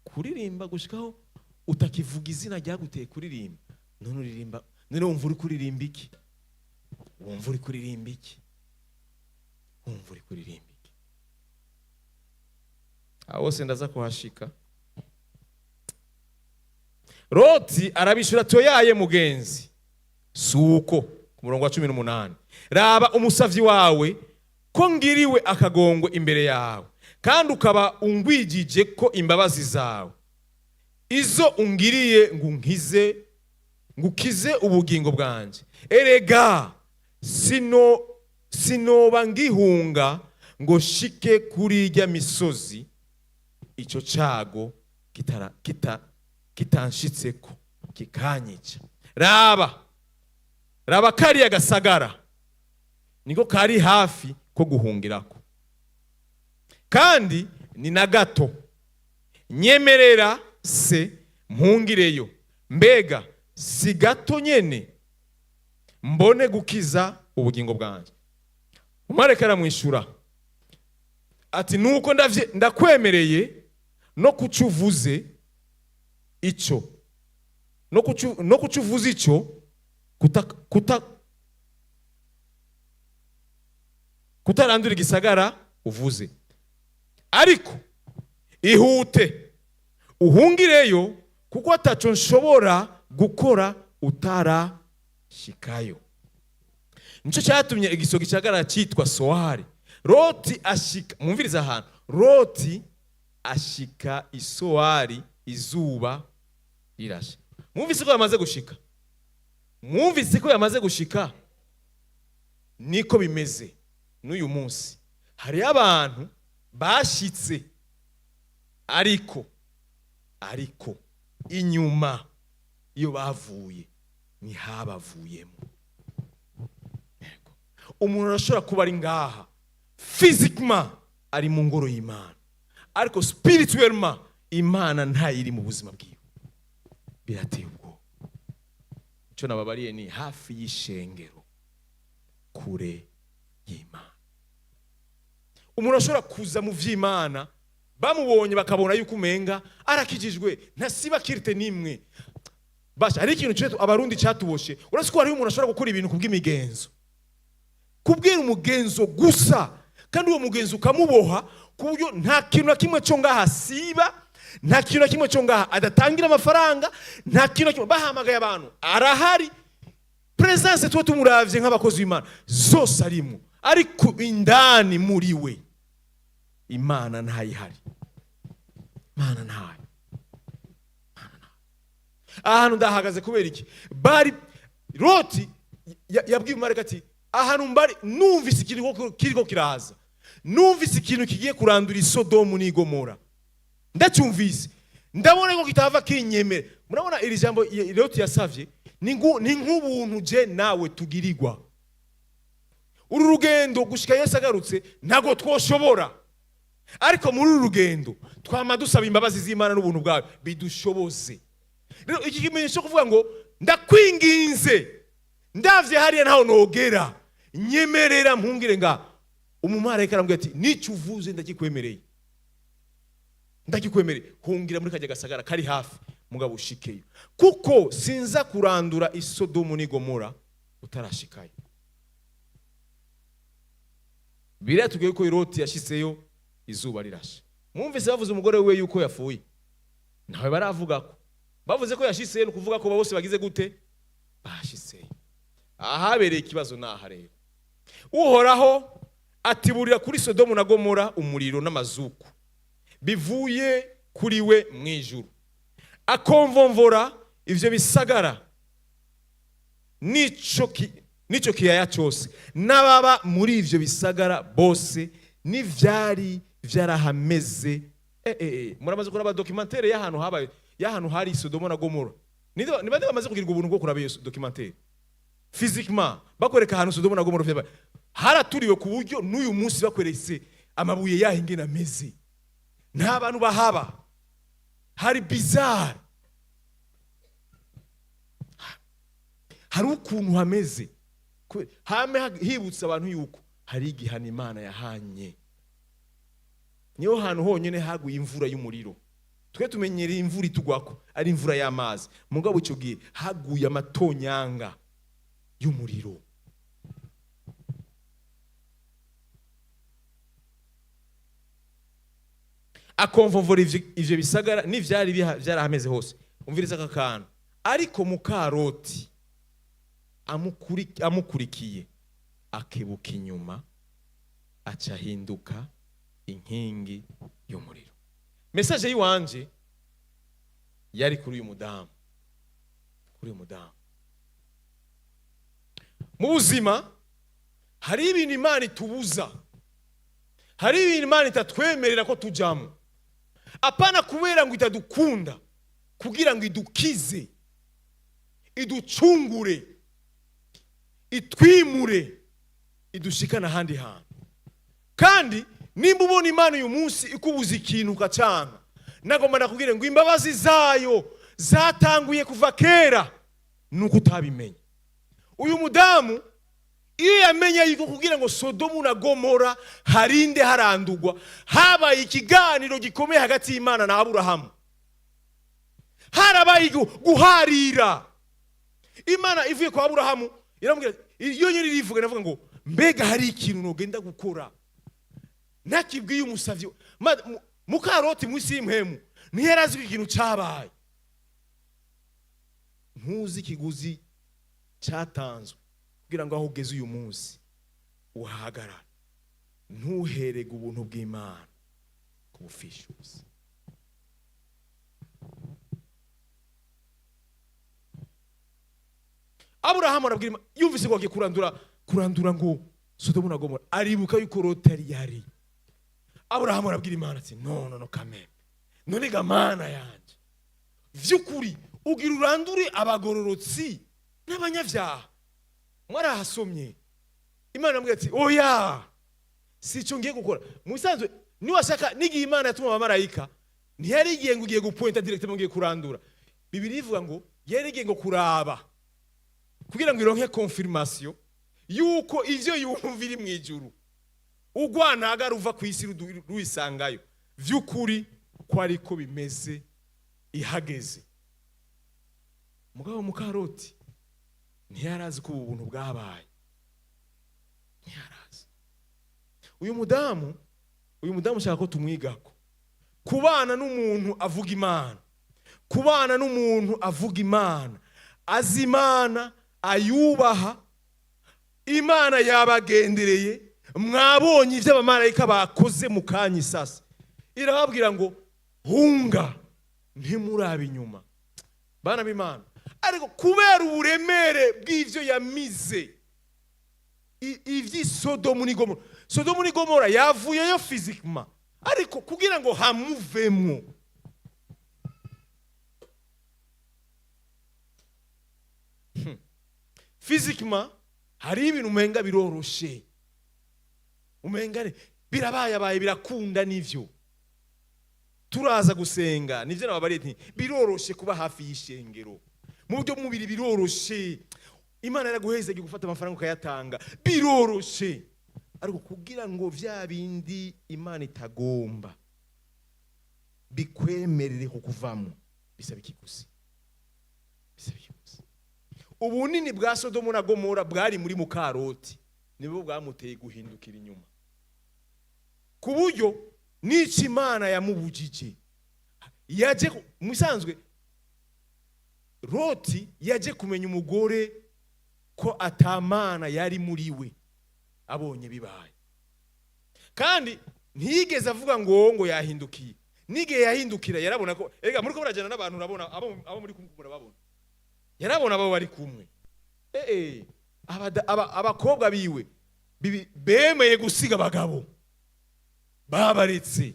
Kuririmba gushikaho utakivuga izina ryaguteye kuririmba. None uririmba, none wumva uri kuririmba iki? Wumva uri kuririmba iki? Wumva uri kuririmba iki? Aho se ndaza kuhashika. Loti arabishura toyaye mugenzi. Suko ku murongo wa 18. Raba umusavyi wawe ko ngiriwe akagongo imbere yawe, kandi ukaba ungwijije ko imbabazi zawe izo ungiriye ngukize ubugingo bwanje. Erega sinoba ngihunga ngo shike kuri irya misozi, ico cago kitanshitseko kikanyica. Raba kariya gasagara niko kari hafi ko guhungirako, kandi ni na gato. Nyemerera se mpungireyo, mbega si gato nyene mbone gukiza ubugingo bwanje. Umareka aramwishura ati nuko ndakwemereye no kucuvuze ico, no kucuvuze ico kutarandura igisagara uvuze. Ariko ihute uhungireyo, kuko ataco nshobora gukora utarashikayo. Nico cyatumye igisogi cyagara cyitwa Soari. Loti ashika, mwumviriza ahantu, Loti ashika isoari izuba rirashe. Mwumvise ko yamaze gushika? Mwumvise ko yamaze gushika? Niko bimeze n'uyu munsi. Hari abantu bashitse ariko inyuma iyo bavuye ni habavuyemo. Umuntu arashobora kuba ari ngaha physiquement ari mu ngoro y'Imana, ariko spirituellement Imana ntayiri mu buzima bwiwe. Birateye ubwo. Ico nababariye ni hafi y'ishengero, kure y'Imana. Umuntu ashobora kuza mu vy'Imana, bamubonye bakabona yuko umenga arakijijwe, ntasiba kirite nimwe. Basha ari ikintu cyo abarundi cyatuboshe. Urasiko hari umuntu ashobora gukora ibintu kubw'imigenzo, kubwira umugenzo gusa, kandi uwo mugenzo ukamuboha ku buryo nta kintu na kimwe cyo ngaha siba, nta kintu na kimwe cyo ngaha adatangira amafaranga, nta kintu na kimwe. Bahamagaye abantu arahari, presence tuba tumuravye nk'abakozi b'Imana zose arimo, ariko indani muri we Imana ntayihari. Imana ntayo. Ahantu ndahagaze kubera iki? Bari Loti yabwiye Marika ati ahantu mbari numvise kiriko kiraza, numvise ikintu kigiye kurandura Isodomu n'Igomora. Ndacyumvise, ndabona ko kitava kinyemere. Murabona iri jambo Loti yasavye ni nk'ubuntu je nawe tugirirwa. Uru rugendo gushika Yesu agarutse ntago twoshobora, ariko muri uru rugendo twama dusaba imbabazi z'Imana n'ubuntu bwawe bidushoboze. Rero iki kimenyesho kuvuga ngo ndakwinginze, ndavye hariya ntaho nogera, nyemerera mpungire nga. Umumarayika arambwira ati nicyo uvuze ndakikwemereye, ndakikwemereye, hungira muri kajya gasagara kari hafi, mugabo ushikeyo, kuko sinza kurandura Isodomu n'Igomora utarashikayo. Biratubwiye ko Loti yashiseyo izuba rirashe. Mwumvise bavuze umugore we yuko yafuye? Nawe baravuga ko bavuze ko yashiseyo, no kuvuga ko bose bagize gute? Bashiseyo. Ahabereye ikibazo naha rero. Uhoraho atiburira kuri Sodomu na Gomora umuriro n'amazuku bivuye kuri we mwijuru, akomvomvora ivyo bisagara nico kiyaya cyose n'ababa muri ivyo bisagara bose n'ivyari vyarahameze. Muramaze kuraba documentaire y'ahantu habaye, y'ahantu hari Sodomu na Gomora. Ni bande bamaze kugirirwa ubuntu bwo kuraba iyo documentaire physiquement, bakwereka ahantu Sodomu na Gomora vyabaye. Haraturiwe ku buryo n'uyu munsi bakweretse amabuye yahinge na meze, nta bantu bahaba, hari bizarre, hari ukuntu hameze. Hame hibutsa abantu yuko hari igihano Imana yahanye. Niyo hantu honyene haguye imvura y'umuriro. Twe tumenyereye imvura itugwako ari imvura y'amazi, mugabo ico gihe haguye amatonyanga y'umuriro. Akomvomvora ivyo bisagara n'ivyari vyarahameze hose. Umviriza aka kantu. Ariko muka Loti amukurikiye akebuka inyuma, aca hinduka inkingi y'umuriro. Message yiwanje yari kuri uyu mudamu, mu buzima hari ibintu Imana itubuza, hari ibintu Imana itatwemerera ko tujamo, apana kubera ngo itadukunda, kugira ngo idukize, iducungure, itwimure, idushikana handi hantu. Kandi nimba ubona Imana uyu munsi ikubuza ikintu ukacanga, nagomba nakubwire ngo imbabazi zayo zatanguye kuva kera, nuko utabimenye. Uyu mudamu iyo yamenye yuko kugira ngo Sodomu na Gomora harinde harandugwa, habaye ikiganiro gikomeye hagati y'Imana na Aburahamu, harabaye guharira. Imana ivuye kwa Aburahamu iramubwira, iyo nyiri rivuga navuga ngo mbega hari ikintu nogenda gukora nakibwiye umusavyi. Muka Loti munsi y'imhemu ntiyarazi ikintu cyabaye, ntuzi ikiguzi cyatanzwe kugira ngo aho ugeze uyu munsi uhahagarara, ntuherege ubuntu bw'Imana ku bufishuzi. Aburahamu arabwira yumvise ko agiye kurandura ngo Sodomu na Gomora, aribuka yuko Loti yari. Aburahamu arabwira Imana ati no kameme, none ga Mana yanje, vy'ukuri ugira urandure abagororotsi n'abanyavyaha. Mwarahasomye Imana amubwira ati oya, sico ngiye gukora. Musanzwe niwashaka nigiye Imana yatuma abamarayika, ntiyarigiye ngo ugiye gupointa directement ngiye kurandura. Bibiri ivuga ngo yarigiye ngo kuraba, kugira ngo ironke confirmation yuko ivyo yumva iri mwijuru ugwantaga ruva ku isi ruisangayo vy'ukuri ko ariko bimeze ihageze. Mugabo Mukaroti ntiyarazi ko ubu buntu bwabaye, ntiyarazi. Uyu mudamu shaka ko tumwigako, kubana n'umuntu avuga Imana, kubana n'umuntu avuga Imana, azi Imana, ayubaha Imana, yabagendereye. Mwabonye ivyo abamarayika bakoze mu kanya sasa, irababwira ngo hunga ntimurabe inyuma. Bana b'Imana, ariko kubera uburemere bw'ivyo yamize, ivyi Sodomu ni Gomora, Sodomu ni Gomora yavuyeyo physiquement, ariko kugira ngo hamuvemwo physiquement hari ibintu umenga biroroshe, umenga birabaye birakunda. Nivyo turaza gusenga, nivyo nababariye nti biroroshe kuba hafi y'ishengero, mu buryo mubiri biroroshe. Imana yaraguheze gufata amafaranga ukayatanga, biroroshe. Ariko kugira ngo vya bindi Imana itagomba bikwemerere kukuvamo, bisaba ikiguzi, bisaba ikiguzi. Ubunini bwa Sodomu na Gomora bwari muri Mukaroti, nibo bwamuteye guhindukira inyuma, ku buryo n'iki Imana yamubujije. Yaje musanzwe Loti yaje kumenya umugore ko atamana yari muri we, abonye bibaye. Kandi ntiyigeze avuga ngo yahindukiye. Nige yahindukira yarabona ko ega muri ko barajana n'abantu, urabona abo muri kumwe murababona, yarabona abo bari kumwe. Abakobwa biwe bemeye gusiga abagabo babaretse,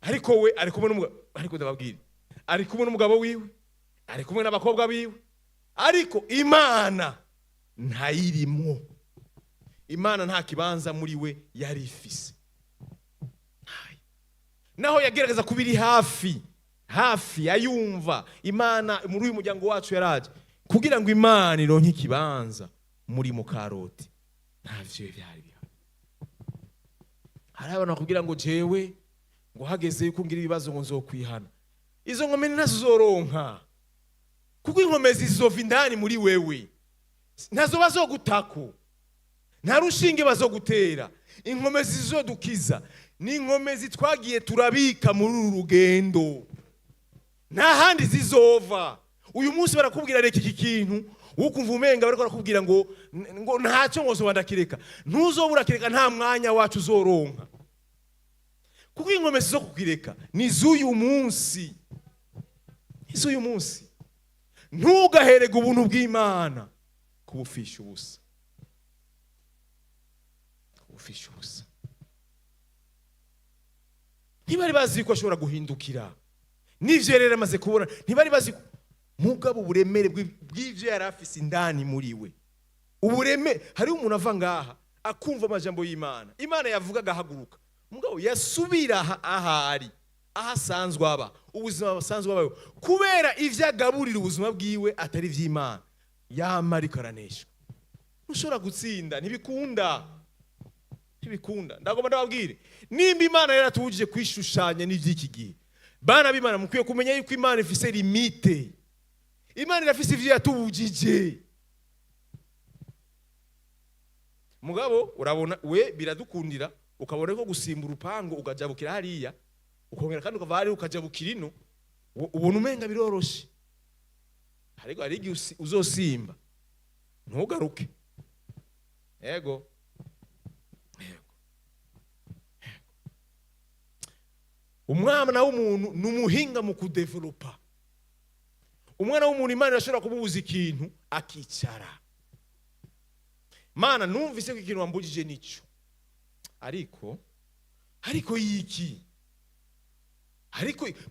ariko we ari kumwe n'umugabo. Ariko ndababwira, ari kumwe n'umugabo wiwe, ari kumwe n'abakobwa biwe, ariko Imana ntayirimo. Imana nta kibanza muri we yari ifise. Naho yagerageza kubiri hafi ayumva Imana muri uyu muryango wacu yaraje kugira ngo Imana ironke ikibanza muri Mukaroti, ntavyo byari bihari. Harabona kugira ngo jewe ngo hageze yuko ngira ibibazo ngo nzokwihana, izo nkomezi ntazoronka, kuko inkomezi zizova indani muri wewe, ntazo bazogutako, nta rushinge bazogutera. Inkomezi zizodukiza ni inkomezi twagiye turabika muri uru rugendo, nta handi zizova. Uyu munsi barakubwira reka iki kintu, ukumva umenga bariko barakubwira ngo ntacyo ngo zobandakireka, ntuzobura kireka, nta mwanya wacu uzoronka, kuko inkomezi zo kukireka ni z'uyu munsi, iz'uyu munsi. Ntugaherega ubuntu bw'Imana kubufisha ubusa, kubufisha ubusa. Ntibari bazi ko ashobora guhindukira, n'ivyo rero amaze kubona ntibari bazi mugabo uburemere bw'ivyo yari afise indani muri we. Ubureme, hari umuntu ava ngaha akumva amajambo y'Imana, Imana yavuga gahaguruka, mugabo yasubira ahari, ahasanzwe aba, ubuzima basanzwe babayo, kubera ivyo agaburira ubuzima bwiwe atari vy'Imana, yamara ikaranesha. Ushobora gutsinda, ntibikunda. Ndagomba ndababwire, nimba Imana yaratubujije kwishushanya n'ivy'iki gihe, bana b'Imana mukwiye kumenya yuko Imana ifise limite. Imana irafise ivyo yatubujije. Mugabo urabona we biradukundira, ukabona ko gusimba urupango ukajabukira hariya, ukongera kandi ukava hari ukajabukira ino, ubona umenga biroroshe. Ariko hari igihe uzosimba ntugaruke. Yego. Umwana w'umuntu numuhinga mu kudevelopa. umwana w'umuntu Imana irashobora kumubuza ikintu akicara. Mana numvise ko ikintu wambujije nico. Ariko yiki?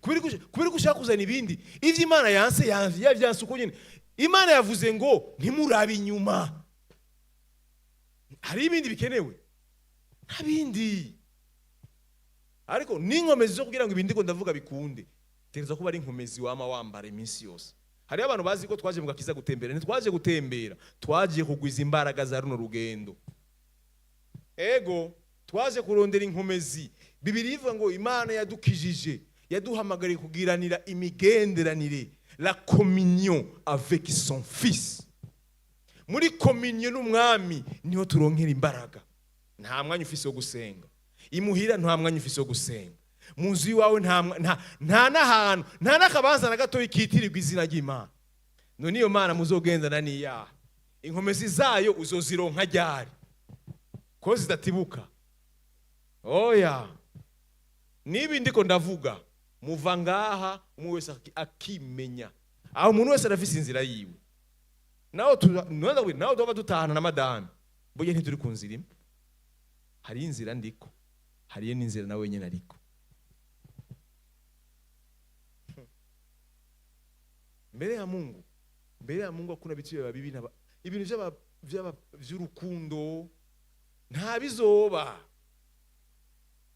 Kubera ushaka kuzana ibindi. Ivyo Imana yanse yavyanse uko nyene. Imana yavuze ngo ntimurabe inyuma. Hari ibindi bikenewe? Nta bindi. Ariko n'inkomezi zo kugira ngo ibindi ko ndavuga bikunde. Tereza kuba ari inkomezi wama wambara iminsi yose. Hari abantu bazi ko twaje mu gakiza gutembera, ntitwaje gutembera, twagiye kugwiza imbaraga za runo rugendo. Ego twaje kurondera inkomezi. Bibiliya ivuga ngo Imana yadukijije, yaduhamagariye kugiranira imigenderanire, la communion avec son fils. Muri communion n'umwami niho turonkera imbaraga. Nta mwanya ufise wo gusenga. Imuhira nta mwanya ufise wo gusenga. Munzu iwawe nta nahantu, nta nakabanza na gato ikitirirwa izina ry'Imana. None iyo Mana muzogendana niya. Inkomezi zayo uzozironka ryari? Ko zidatibuka. Oya. Nibi ndiko ndavuga, muva ngaha umwe wese akimenya. Aho umuntu wese arafise inzira yiwe. Naho tuba dutahana na madame. Boye ntituri kunzira imwe. Hari inzira ndiko. Hari n'inzira nawe nyene ariko. Mbere ya Mungu akuna bitu bibi ibintu vy'urukundo nta bizoba.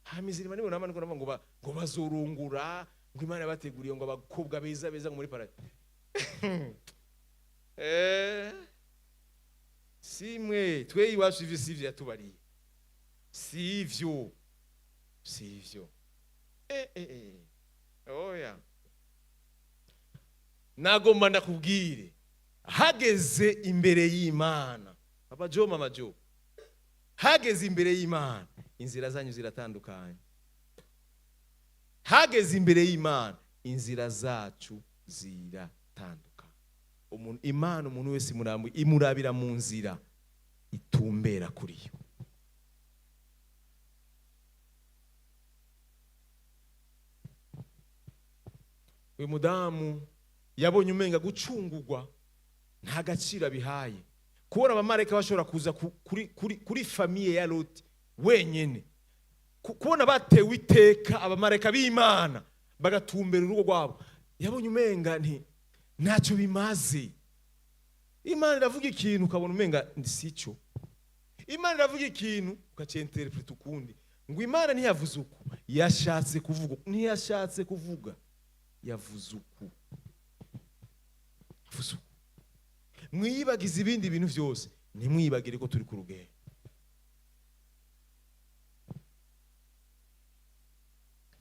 Hamizirima nibo namani ngo bazorungura ngo Imana bateguriye ngo abakobwa beza ngo muri paradise. Simwe twe iwacu ivyo sivyo yatubariye. Sivyo. Oya. Nagomba ndakubwire hageze imbere y'Imana. Papa Jo mama Jo. Hageze imbere y'Imana inzira zanyu ziratandukanye. Hageze imbere y'Imana inzira zacu ziratandukanye. Imana umuntu wese imurabira mu nzira itumbera kuri yo. Uyu mudamu yabonye umenga gucungurwa nta gaciro bihaye. Kubona abamarayika bashobora kuza kuri famiye ya Loti wenyene. Kubona batewe iteka abamarayika b'Imana bagatumbera urugo rwabo. Yabonye umenga ntacyo bimaze. Imana iravuga ikintu ukabona umenga sico. Imana iravuga ikintu ukacenterpreta ukundi. Ngo Imana ntiyavuze uku, yashatse kuvuga. Ntiyashatse kuvuga, yavuze uku. Mwiyibagize ibindi bintu byose, ntimwibagire ko turi ku rugendo.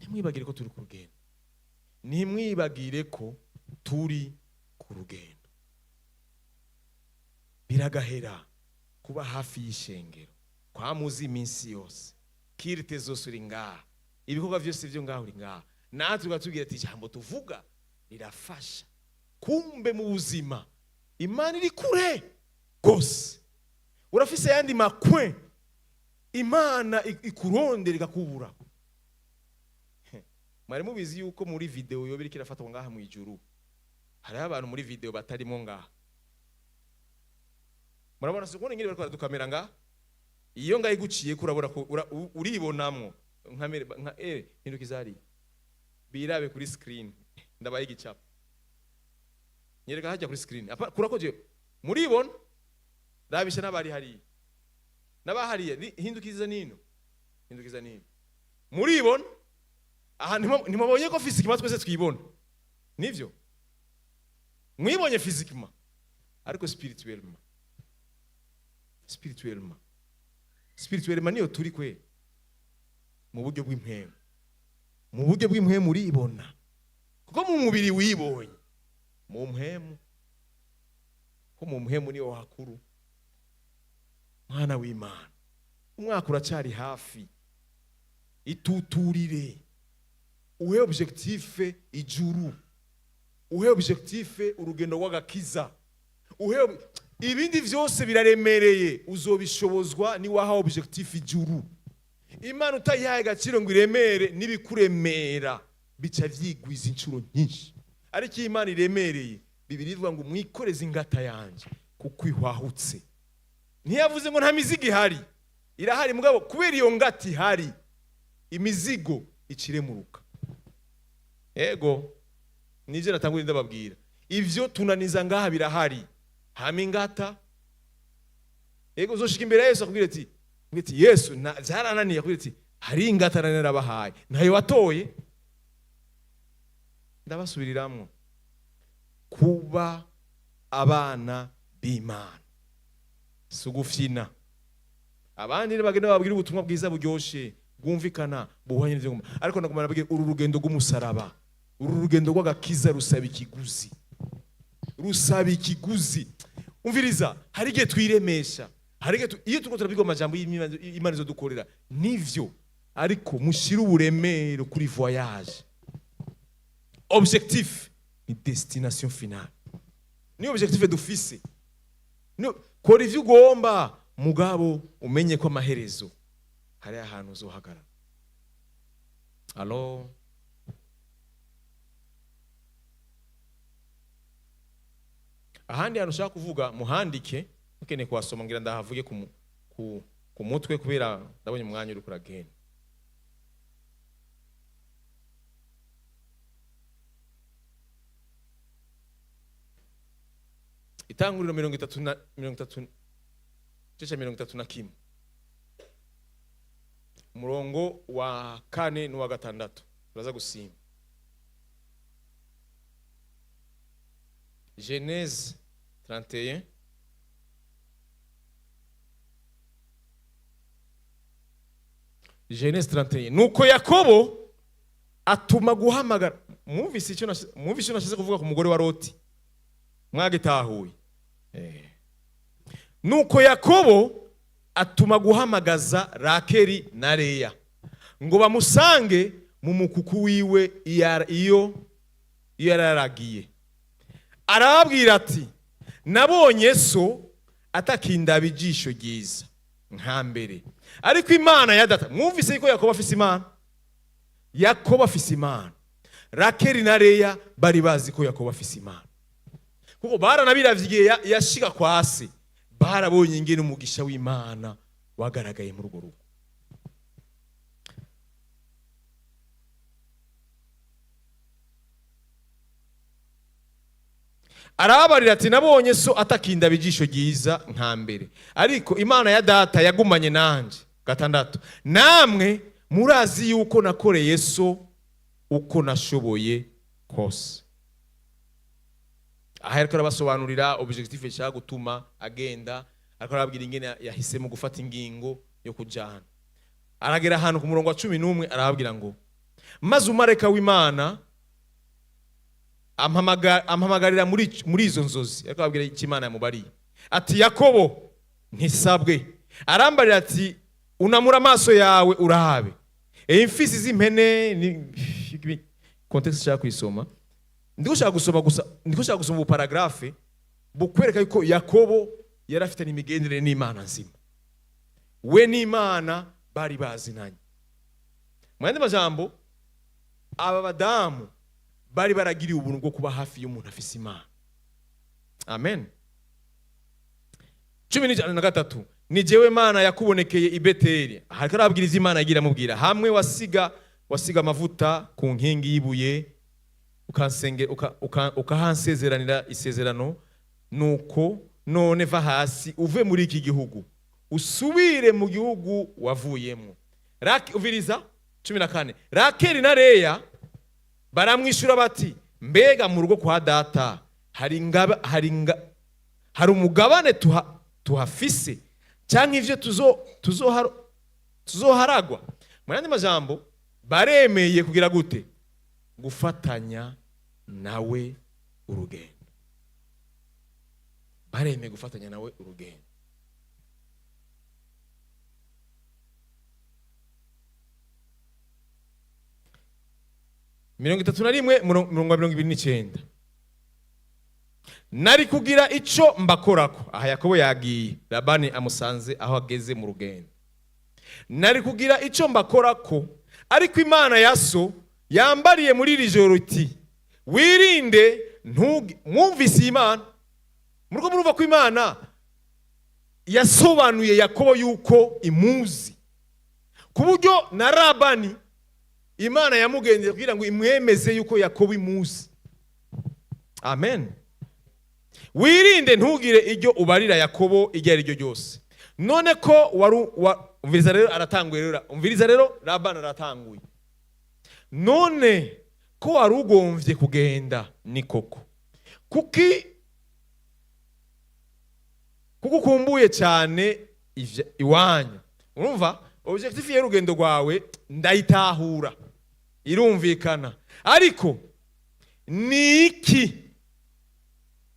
Ntimwibagire ko turi ku rugendo. Ntimwibagire ko turi ku rugendo. Biragahera kuba hafi y'ishengero, kwa muzi iminsi yose, kirite zose uri ngaha, ibikorwa byose byo ngaha uri ngaha. Natwe batubwira ati ijambo tuvuga rirafasha. Kumbe mu buzima Imana iri kure gose. Urafise yandi makwe Imana ikurondera ikakubura. Mwari mubizi yuko muri video yo biriko irafatwa ngaha mu ijuru hari abantu muri video batarimo ngaha. Murabona sikone ngire bariko baradukamera ngaha. Iyo ngaho iguciye kurabura ko uribonamwo nka hindukizari. Birabe kuri screen ndabaye igicapo. Nyereka hajya kuri screen. Kurakoje muribona rabisha nabari hari. Nabahariye hindukiza nino. Hindukiza nino. Muribona aha ntimubonye ko physiquement twese twibona. Nivyo. Mwibonye physiquement ariko spirituellement. Spirituellement niyo turi kwe. Mu buryo bw'impemu. Mu buryo bw'impemu uribona. Kuko mu mubiri wibonye. Mu mpemu. Ko mu mpemu niyo hakuru. Mwana w'Imana. Umwaka uracari hafi. Ituturire. Uhe objectif ijuru. Uhe objectif urugendo rw'agakiza. Uhe ibindi vyose biraremereye uzobishobozwa ni waha objectif ijuru. Imana utayihaye gaciro ngo iremere nibikuremera bica vyigwiza incuro nyinshi. Ariko Imana iremereye Bibiliya ivuga ngo mwikoreze ingata yanje kuko ihwahutse. Ntiyavuze ngo nta mizigo ihari, irahari mugabo kubera iyo ngata ihari imizigo ikiremuruka. Ego nivyo natangura ndababwira, ivyo tunaniza ngaha birahari, hama ingata. Ego uzoshika imbere ya Yesu akubwira ati Yesu vyarananiye, akubwira ati hari ingata narabahaye ntayo watoye. Ndabasubiriramwo, kuba abana b'Imana sugufyina. Abandi bagenda bababwira ubutumwa bwiza buryoshe bwumvikana buhwanye n'ivyo ngoma, ariko nagomba nababwira uru rugendo rw'umusaraba, uru rugendo rw'agakiza rusaba ikiguzi, rusaba ikiguzi. Umviriza, hari igihe twiremesha, hari igihe iyo turiko turabwirwa amajambo y'Imana izo dukorera nivyo, ariko mushira uburemero kuri voyage. Objectif ni destination finale, ni objectif dufise. Kora ivyo ugomba mugabo umenye ko amaherezo hari ahantu uzohagarara. Allo ahandi hantu ushaka kuvuga muhandike, ukeneye kuhasoma ngira ndahavuge ku mutwe kubera ndabonye umwanya uri kuragenda. Itanguriro 31 umurongo wa 4 n'uwa 6 turaza gusimba. Genèse 31 nuko Yakobo atuma guhamagara. Mwumvise icyo nashize kuvuga ku mugore wa Loti, mwagitahuye? Nuko Yakobo atuma guhamagaza Rakeli na Leya ngo bamusange mu mukuku wiwe iyo yararagiye. Arababwira ati nabonye so atakindaba ijisho ryiza nka mbere, ariko Imana ya data. Mwumvise ko Yakobo afise Imana, Yakobo afise Imana. Rakeli na Leya bari bazi ko Yakobo afise Imana, kuko baranabiravyigiye yashika kwa se, barabonye ingene umugisha w'Imana wagaragaye mu rugo rugo. Arabarira ati nabonye so atakindaba ijisho ryiza nka mbere, ariko Imana ya data yagumanye nanje. 6 namwe murazi yuko nakoreye so uko nashoboye kose. Aha ariko arabasobanurira objectif cyangwa gutuma agenda, ariko arababwira ingene yahisemo gufata ingingo yo kujana. Aragera ahantu ku murongo wa 11 arababwira ngo maze umareka w'Imana ampamagarira muri izo nzozi. Ariko arababwira iki Imana yamubariye ati Yakobo ntisabwe. Arambarira ati unamura amaso yawe urahabe imfisi z'impene. Ni context cyangwa kwisoma, ndigushaka gusoma ubuparagrafe bukwereka yuko Yakobo yari afite n'imigendere n'Imana nzima, we n'Imana bari bazinanye. Mu yandi majambo, aba badamu bari baragiriye ubuntu bwo kuba hafi y'umuntu afise Imana. Amen. 13 ni jewe Imana yakubonekeye i Beteli. Hariko arabwiriza Imana agira mubwira hamwe wasiga amavuta ku nkingi yibuye ukahansezeranira isezerano, nuko none va hasi uve muri iki gihugu usubire mu gihugu wavuyemo. Uviriza 14 Rakeli na Leya baramwishura bati mbega mu rugo kwa data hari umugabane tuhafise cyangwa ivyo tuzoharagwa. Mu yandi majambo, baremeye kugira gute? Gufatanya nawe urugendo. Baremeye gufatanya nawe urugendo. Mirongo 31:29 nari kugira ico mbakorako. Aha Yakobo yagiye, Labani amusanze aho ageze mu rugendo. Nari kugira ico mbakorako, ariko Imana yaso yambariye muri iri joro iti wirinde mwumvise Imana, muriko murumva ko Imana yasobanuye Yakobo yuko imuzi, ku buryo na Labani Imana yamugendeye kugira ngo imwemeze yuko Yakobo imuzi. Amen. Wirinde ntugire iryo ubarira Yakobo iryo ari ryo ryose. None ko umviriza rero aratanguye rero, umviriza rero Labani aratanguye. None ko wari ugomvye kugenda ni koko, kuko ukumbuye cyane iwanyu. Urumva objectif y'urugendo rwawe ndayitahura, irumvikana, ariko niki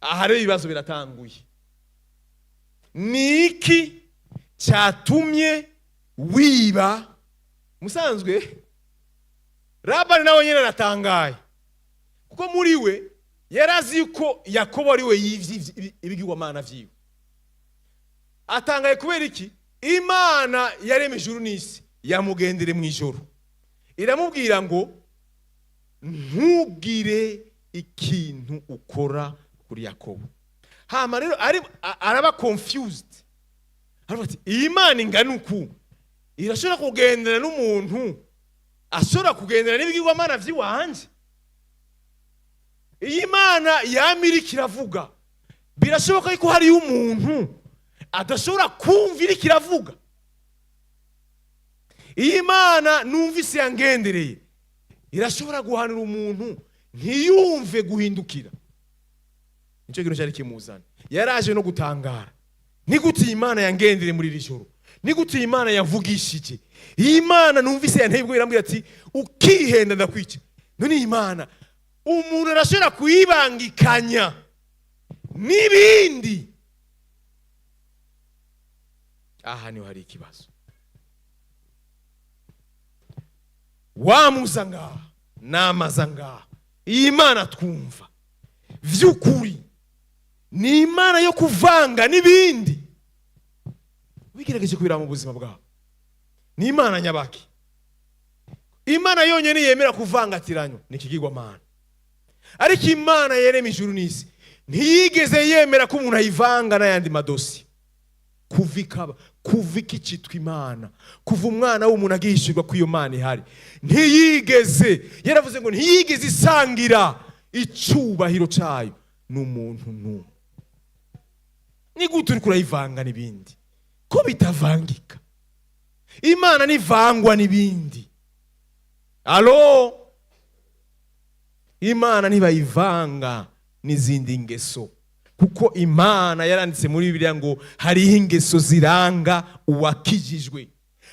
ahari ibibazo biratanguye. Niki cyatumye wiba? Musanzwe Labani nawe nyine aratangaye, kuko muri we yarazi yuko Yakobo ari we yivye ibigirwamana vyiwe. Atangaye kubera iki? Imana yaremye ijuru n'isi yamugendere mu ijoro, iramubwira ngo ntugire ikintu ukora kuri Yakobo. Hama rero araba confused, aravuga ati iyi Imana ingana uku irashobora kugendera n'umuntu ashobora kugendera n'ibigirwamana vy'iwanje? Iyi Imana yamira kiravuga, birashoboka yuko hari umuntu adashobora kumvira kiravuga? Iyi Imana numvise yangendereye irashobora guhanira umuntu ntiyumve guhindukira. Nico kintu cyari kimuzana, yaraje no gutangara. Ni gute Imana yangendere muri iri joro? Ni gute Imana yavugishije? Iyi Imana numvise yantebwe irambwira ati ukihenda ndakwica. None Imana umuntu arashobora kuyibangikanya n'ibindi. Aha niho hari ikibazo. Wamuza ngaha namaza ngaha, iyi Imana twumva vy'ukuri ni Imana yo kuvanga n'ibindi. Wigerageje kubira mu buzima bwawe, ni Imana nyabaki. Imana yonyene yemera kuvangatiranywa ni ikigirwamana, ariko Imana yaremye ijuru n'isi ntiyigeze yemera ko umuntu ayivanga n'ayandi madosi. Kuva ikicitwa Imana, kuva umwana w'umuntu agihishirwa ko iyo Mana ihari, ntiyigeze, yaravuze ngo ntiyigeze isangira icubahiro cayo n'umuntu n'umwe. Ni gute uriko urayivanga n'ibindi? Ko bitavangika. Imana nivangwa n'ibindi. Alo, Imana ntibayivanga n'izindi ngeso, kuko Imana yaranditse muri Bibiliya ngo hariho ingeso ziranga uwakijijwe,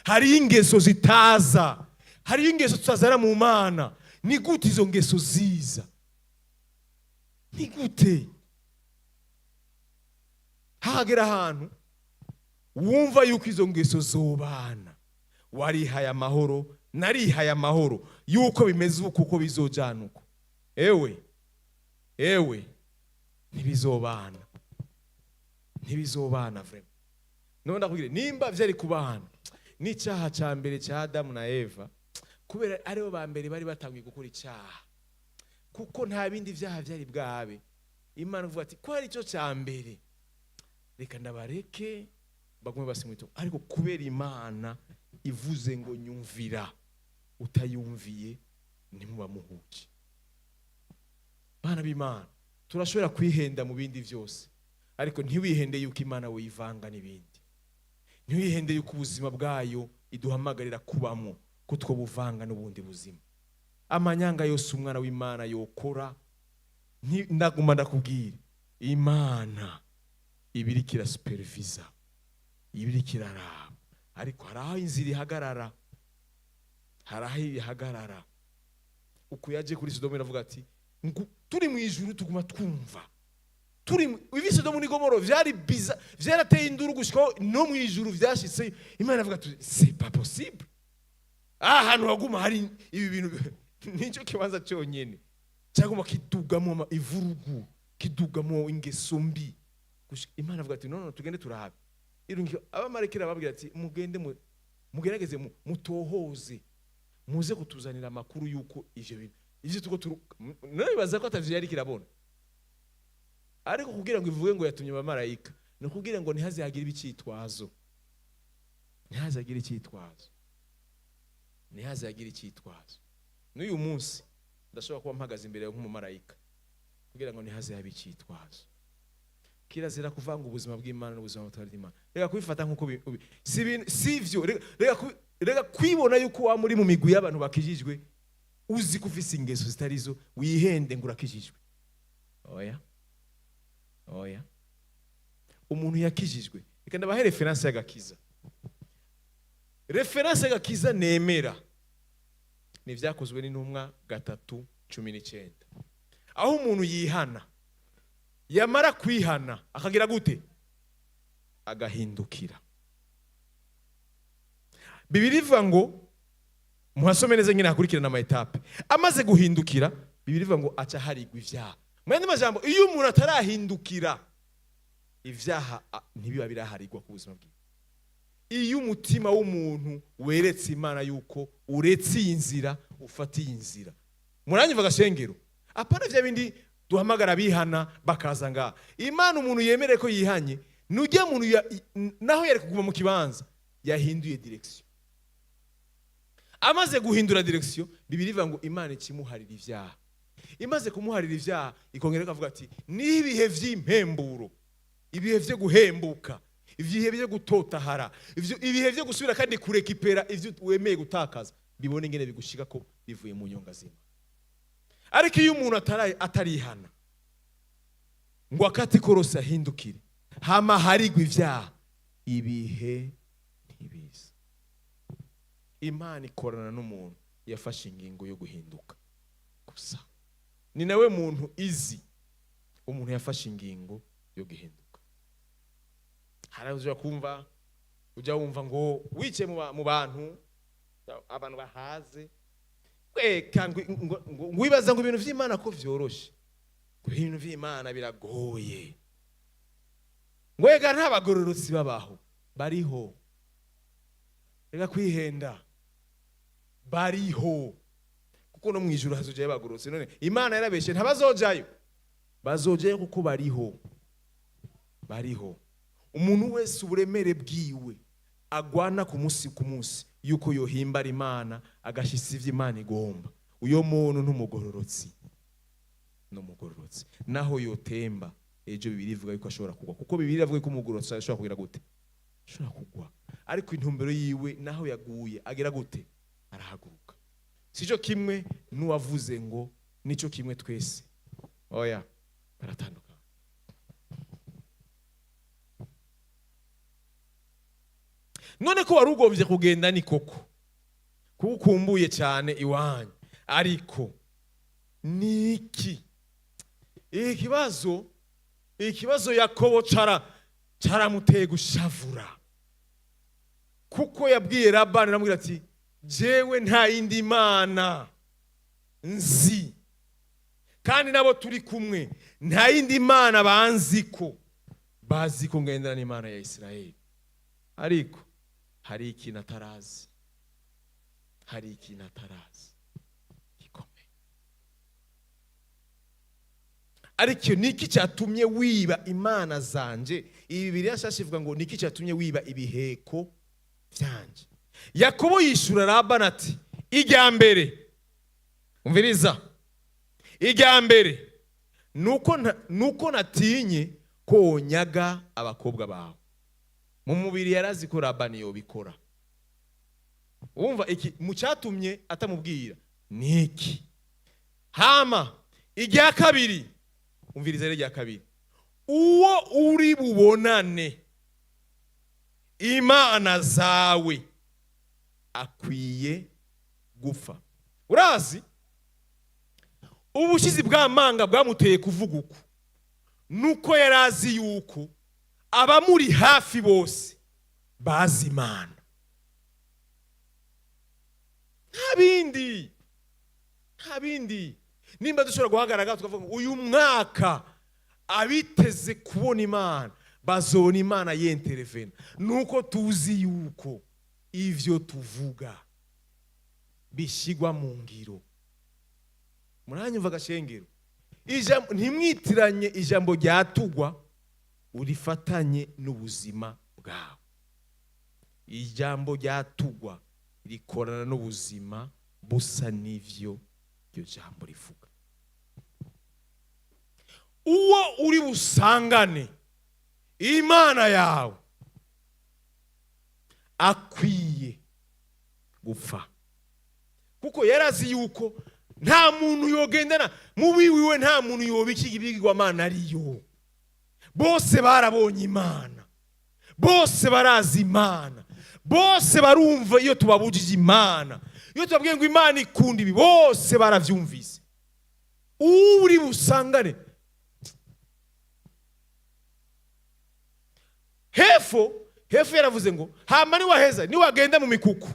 hariho ingeso zitaza, hariho ingeso tutazana mu Mana. Ni gute izo ngeso ziza? Ni gute hagera ahantu wumva yuko izo ngeso zobana? Warihaye amahoro, narihaye amahoro yuko bimeze uko, uko bizojana uko. Ewe ntibizobana, ntibizobana vrema. None ndakubwire, nimba vyari kubana n'icyaha ca mbere ca Adamu na Eva, kubera aribo ba mbere bari batangiye gukora icyaha, kuko nta bindi vyaha vyari bwabe. Imana ivuga ati ko ari cyo ca mbere, reka ndabareke bagume basimwito. Ariko kubera Imana ivuze ngo nyumvira, utayumviye ntimuba muhuki. Bana b'Imana, turashobora kwihenda mu bindi vyose, ariko ntiwihende yuko Imana wiyivanga n'ibindi. Ntiwihende yuko ubuzima bwayo iduhamagarira kubamwo ko twobuvanga n'ubundi buzima. Amanyanga yose umwana w'Imana yokora, ndaguma ndakubwira, Imana ibirikira supervisa, ibirikira raba. Ariko haraho inzira ihagarara, haraho ihagarara. Uko yaje kuri Sodomu iravuga ati turi mu ijuru tuguma twumva, turi ibi Sodomu ni Gomora vyari biza, vyarateye induru gushika no mu ijuru vyashitse. Imana iravuga ati c'est pas possible, ahantu haguma hari ibi bintu. Nico kibanza cyonyene cyaguma kidugamo ivurugu, kidugamo ingeso mbi. Imana iravuga ati no tugende turahabe. Irungi abamarikira babwira ati mugende mugerageze mutohoze, muze kutuzanira amakuru yuko ivyo bintu ivyo tuko none baza ko atavyo yari kirabona. ariko kugira ngo ivuge ngo yatumye abamarayika no kugira ngo ntihazagire ibicitwazo, ntihazagire icyitwazo, ntihazagire icyitwazo. N'uyu munsi ndashobora kuba mpagaze imbere nk'umumarayika kugira ngo ntihazabe icyitwazo. Kirazira kuvanga ubuzima bw'Imana n'ubuzima bw'Imana. Reka kubifata nk'uko sivyo, reka kwibona yuko wa muri mu migwi y'abantu bakijijwe uzi kufisa ingeso zitarizo wihende ngo urakijijwe. Oya, oya. Umuntu yakijijwe, reka ndabahe reference y'agakiza. Reference y'agakiza nemera ni vyakozwe n'intumwa 3:19, aho umuntu yihana, yamara kwihana akagira gute? Agahindukira. Bibiri ivuga ngo, muhasome neza nyine hakurikirana ama etape. Amaze guhindukira, Bibiri ivuga ngo aca harigwa ivyaha. Mu yandi majambo, iyo umuntu atarahindukira, ivyaha ntibiba biraharigwa ku buzima bwiwe. Iyo umutima w'umuntu weretse Imana yuko uretse inzira ufatiye inzira, muranyumva gashengero? Apana vya bindi duhamagara bihana bakaza nga. Imana umuntu yemere ko yihanye, nujya muntu naho yari kuguma mu kibanza yahinduye direction. Amaze guhindura direction, Bibiri ivuga ngo Imana ikimuharira ivyaha. Imaze kumuharira ivyaha, ikongera kavuga ati nibihe vy'impemburo, ibihe vyo guhembuka, ibihe vyo gutotahara, ibihe vyo gusubira kandi kurekipera ivyo wemeye gutakaza, bibone ngene bigushika ko bivuye mu nyonga zima. Ariko iyo umuntu atarihana ngo akati korose ahindukire, hama harigwa ivyaha, ibihe ntibiza. Imana ikorana n'umuntu yafashe ingingo yo guhinduka gusa. Ni nawe muntu izi umuntu yafashe ingingo yo guhinduka. Haraje kumva ujya wumva ngo wice mu bantu abantu bahaze, ngo wibaza ngo ibintu vy'Imana ko vyoroshe. Ibintu vy'Imana biragoye. Ngo ega nta bagororotsi babaho, bariho. Reka kwihenda, bariho. Kuko no mwijuru hazojayo bagororotsi. None Imana yarabeshe ntabazojayo, bazojayo kuko bariho. Bariho. Umuntu wese uburemere bwiwe agwana ku munsi ku munsi yuko yohimbara Imana agashitsa ivy'Imana igomba, uyo muntu ntumugororotsi, n'umugororotsi. Naho yotemba ejo Bibiri ivuga yuko ashobora kugwa, kuko Bibiri ivuga ko umugororotsi ashobora kugira gute? Ashobora kugwa. Ariko intumbero yiwe naho yaguye agira gute? Arahaguruka. Sijo kimwe n'uwavuze ngo nico kimwe twese. Oya, baratandukana. None ko warugombye kugenda ni koko, kukumbuye cyane iwanyu, ariko niki ikibazo Yakobo caramuteye gushavura, kuko yabwiye Labani aramubwira ati jewe nta yindi Mana nzi, kandi nabo turi kumwe nta yindi Mana banziko, baziko ngendana n'Imana ya Isirayeli. Ariko hari ikintu atarazi, hari ikintu atarazi gikomeye. Ariko niki cyatumye wiba imana zanje? Ibi Bibiliya shashivuga ngo niki cyatumye wiba ibiheko vyanje? Yakobo yishura Labani ati ijya mbere, umviriza, ijya mbere nuko natinye ko nyaga abakobwa bawe. Mu mubiri yarazi ko Labani yobikora. Umva iki mucatumye atamubwira niki? Hama ijya kabiri, umviriza rero ijya kabiri, uwo uri bubonane imana zawe akwiye gupfa. Urazi ubushizi bw'amanga bwamuteye kuvuga uko nuko yarazi yuko abamuri hafi bose bazi Imana. Nta bindi. Nimba dushobora guhagarara tukavuga uyu mwaka abiteze kubona Imana bazona Imana yenterevena, nuko tuzi yuko ivyo tuvuga bishigwa mu ngiro. Muranyumva gashengero? ntimwitiranye ijambo ryatugwa urifatanye n'ubuzima bwawe. Ijambo ryatugwa rikorana n'ubuzima busa n'ivyo iryo jambo rivuga. Uwo uri busangane Imana yawe akwiye gupfa, kuko yarazi yuko nta muntu yogendana mubi wiwe, nta muntu yobika ibigirwamana ariyo. Bose barabonye Imana, bose barazi Imana, bose barumva iyo tubabujije Imana, iyo tubabwiye ngo Imana ikunda ibi, bose baravyumvise. Uri busangane Hefo yaravuze ngo hama ni waheza ni wagenda mu mikuku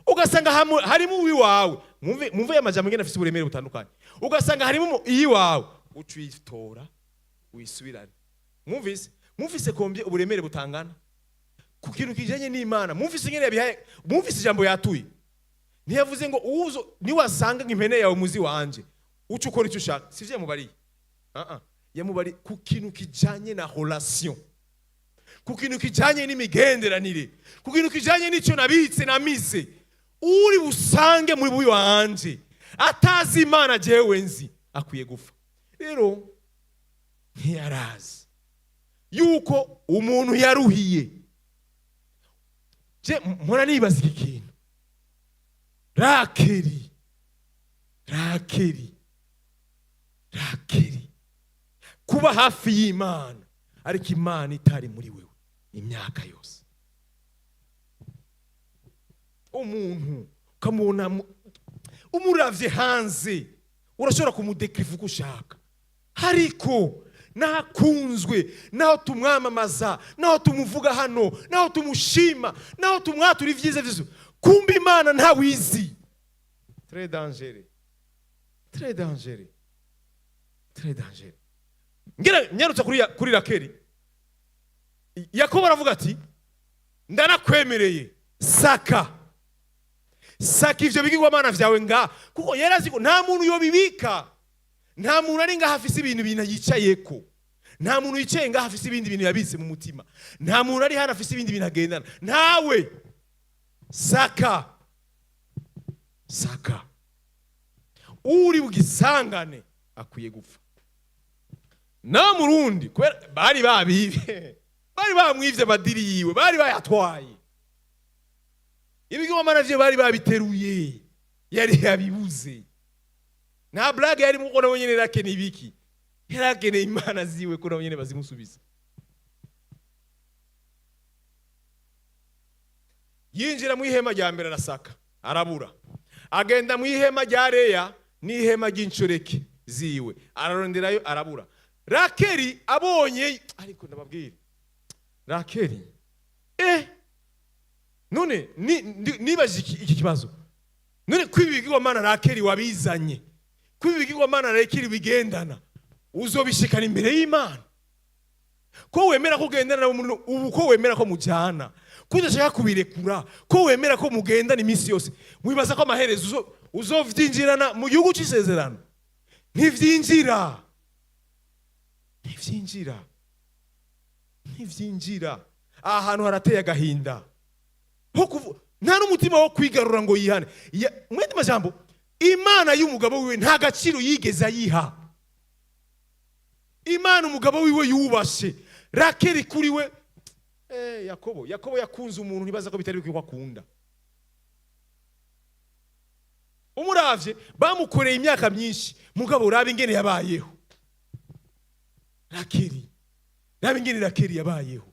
ugasanga harimo uwi wawe, mumve amajambo ngene afite uburemere butandukanye, ugasanga harimo iyi wawe ucitora wisubirane. Mumvise kombye uburemere butangana ku kintu kijanye n'Imana. Mumvise ngene yabihaye, mumvise ijambo yatuye. Ntiyavuze ngo uzo ni wasanga impene yawe muzi wanje uca ukora icyo ushaka, sivyo yamubariye. Yamubari ku kintu kijanye na relation, ku kintu kijanye n'imigenderanire, ku kintu kijanye n'icyo nabitse namize. Uri busange muri buyi wanje atazi Imana jewe nzi akwiye gupfa. Rero ntiyarazi yuko umuntu yaruhiye. Je mpora nibaza iki kintu, Rakeri kuba hafi y'Imana ariko Imana itari muri wewe imyaka yose. Umuntu ukamubona umuravye hanze urashobora kumudekriva uko ushaka, ariko nakunzwe, naho tumwamamaza, naho tumuvuga hano, naho tumushima, naho tumwatura ivyiza vyiza, kumbe Imana ntawizi. Très dangereux. Ngira nyarutsa kuri Rakeri, Yakobo aravuga ati ndanakwemereye saka ivyo bigirwamana vyawe nga, kuko yarazi ko nta muntu yobibika. Nta muntu ari ngaho afise ibintu yicayeko, nta muntu yicaye ngaho afise ibindi bintu yabitse mu mutima, nta muntu ari hano afise ibindi bintu agendana ntawe. Saka uri bugisangane akwiye gupfa. Na Murundi kwera bari babibe, bari bamwivye amadiri yiwe, bari bayatwaye. Ibigirwamana vye bari babiteruye, yari yabibuze. Nta blague yari mukona wenyene Rakeni ibiki, yarakene Imana ziwe kuna wenyene bazimusubiza. Yinjira mu ihema rya mbere arasaka arabura, agenda mu ihema rya Leya n'ihema ry'inshoreke ziwe araronderayo arabura. Rakeri abonye, ariko ndababwira Rakeri none nibaje iki kibazo, none kwibigirwamana Rakeri wabizanye, kwibigirwamana Rakeri bigendana, uzobishikana imbere y'Imana? Ko wemera ko gendana umuntu ubu, ko wemera ko mujana, ko udashaka kubirekura, ko wemera ko mugendana iminsi yose, mwibaza ko amaherezo uzovyinjirana mu gihugu c'isezerano? Ntivyinjira. Ahantu harateye agahinda, nta n'umutima wo kwigarura ngo yihane. Mwende majambo, Imana y'umugabo wiwe nta gaciro yigeze ayiha. Imana umugabo wiwe yubashe. Rakeri kuri we Yakobo yakunze umuntu ntibaza ko bitari bikwiye akunda. Umuravye bamukoreye imyaka myinshi, mugabo urabe ingene yabayeho. Rakeri yabayeho.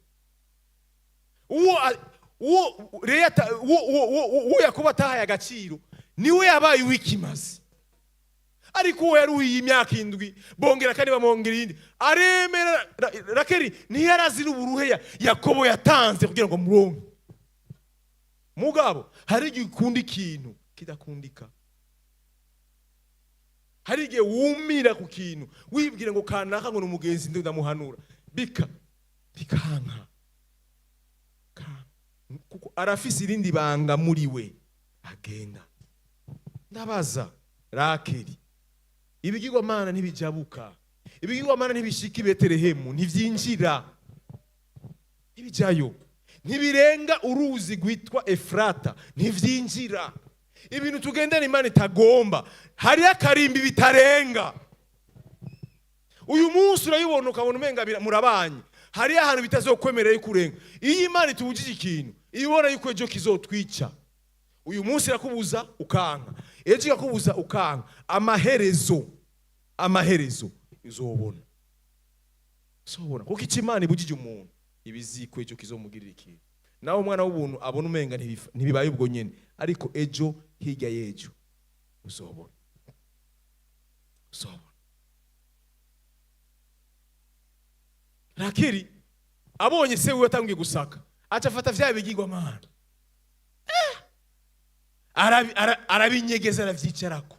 Uwo Yakobo atahaye agaciro niwe yabaye uwikimazi. Ariko uwo yaruhiye imyaka 7 bongera kandi bamongera indi aremera. Rakeri ntiyarazi n'uburuhe Yakobo yatanze kugira ngo muronke. Mugabo hari igihe ukunda ikintu kidakundika, hari igihe wumira ku kintu wibwira ngo kanaka ngo n'umugenzi ndamuhanura bikanka, kuko arafise irindi banga muri we agenda. Ndabaza Rakeri ibigirwamana ntibijabuka, ibigirwamana ntibishika i Betelehemu, ntivyinjira, ntibijayo, ntibirenga uruzi rwitwa Efrata, ntivyinjira. Ibintu tugendana Imana itagomba, hari akarimbi bitarenga. Uyu munsi urayibona ukabona umenga murabanye, hari ahantu bitazokwemerera kurenga. Iyo Imana itubujije ikintu, ibona yuko ejo kizotwica. Uyu munsi irakubuza ukanka, ejo irakubuza ukanka, amaherezo uzobona. Kuko icyo Imana ibujije umuntu, ibiziko ejo kizomugirira ikintu. Nawe umwana w'ubuntu abona umenga ntibibaye ubwo nyene, ariko ejo hirya y'ejo uzobona. Rakeri abonye se we atangiye gusaka, acafata vya bigirwamana, arabinyegeza, aravyicarako.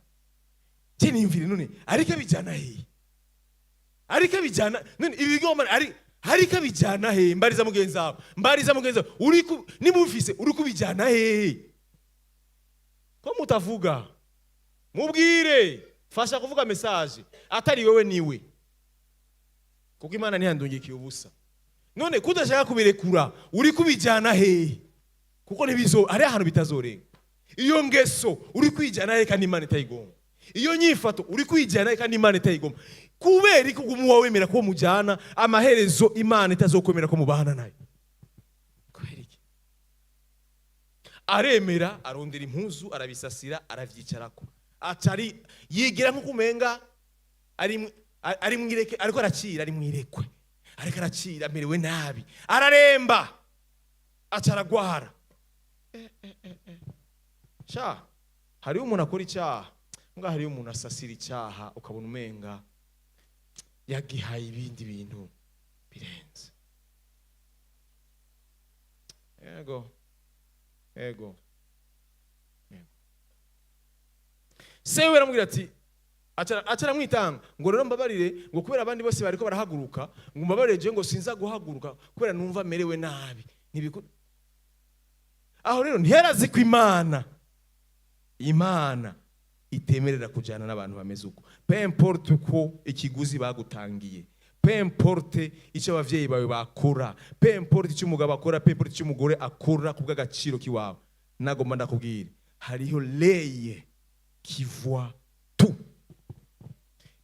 Tinimvire none ariko bijana he? Ariko bijana none ibigirwamana ariko bijana he? Mbariza mugenzi wawe, uri nimufise uri kubijana he? Ko mutavuga mubwire, fasha kuvuga message atari wewe niwe, kuko Imana ntiyandungikiye ubusa. None kudashaka kubirekura uri kubijana he? Kuko nibizo ari ahantu bitazorenga. Iyo ngeso uri kwijana he kandi Imana itayigomba. Iyo nyifato uri kwijana he kandi Imana itayigomba. Kubera ko gumuwa wemera ko mujana, amaherezo Imana itazokwemera ko mubahana nayo. Kubera iki? Aremera, arondera impuzu, arabisasira, aravyicarako. Atari yigira nko kumenga ari mwireke, ariko aracira, ari mwirekwe, ariko aracira, amerewe nabi, araremba, acaragwara. Sha hari umuntu akora icyaha, nga hari umuntu asasira icyaha, ukabona umenga yagihaye ibindi bintu birenze. Ego sewe aramubwira ati, acara mwitanga ngo rero mbabarire, ngo kubera abandi bose bariko barahaguruka, ngo mbabarire je ngo sinza guhaguruka kubera numva merewe nabi. Aho rero ntiyarazi ko Imana itemerera kujana n'abantu bameze uko. Peu importe ko ikiguzi bagutangiye, peu importe icyo abavyeyi bawe bakora, peu importe icyo umugabo akora, peu importe icyo umugore akora kubw'agaciro kiwawe, nagomba ndakubwira hariho leye kivwa tu.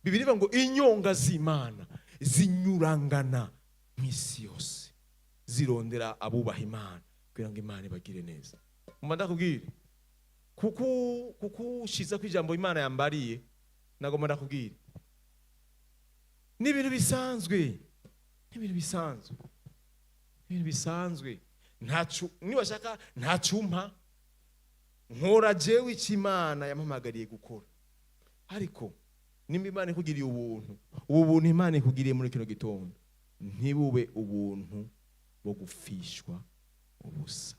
Bibiliya ngo inyonga z'Imana zinyurangana mw'isi yose, zirondera abubaha Imana kugira ngo Imana ibagire neza. Mba ndakubwira kuko ushiza ku ijambo Imana yambariye, nagomba ndakubwira ni ibintu bisanzwe, ntacu niwashaka ntacumpa nkora jewe ic'Imana yampamagariye gukora. Ariko nimba Imana ikugiriye ubuntu Imana ikugiriye muri kino gitondo, ntibube ubuntu bwo gufishwa ubusa.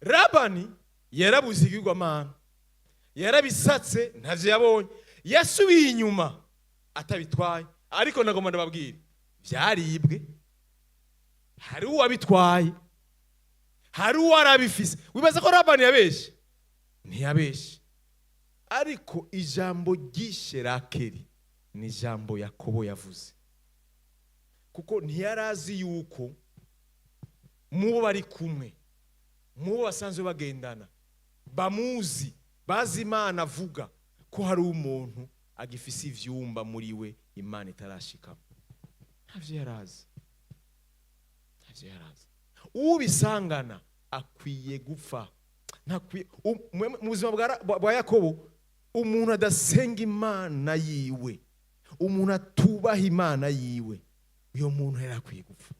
Labani yarabuze ibigirwamana, yarabisatse, ntavyo yabonye, yasubiye inyuma atabitwaye. Ariko nagomba ndababwira vyaribwe, hari uwabitwaye, hari uwarabifise. Wibaza ko Labani yabeshe? Ntiyabeshe. Ariko ijambo ryishe Rakeri ni ijambo Yakobo yavuze, kuko ntiyarazi yuko mubo bari kumwe, mubo basanzwe bagendana, bamuzi, bazi Imana avuga ko hari umuntu agifise ivyumba muri we Imana itarashikamo. Ntavyo yarazi. Ubisangana akwiye gupfa. Mu buzima bwa Yakobo, umuntu adasenga Imana yiwe, umuntu atubaha Imana yiwe, uyo muntu yari akwiye gupfa.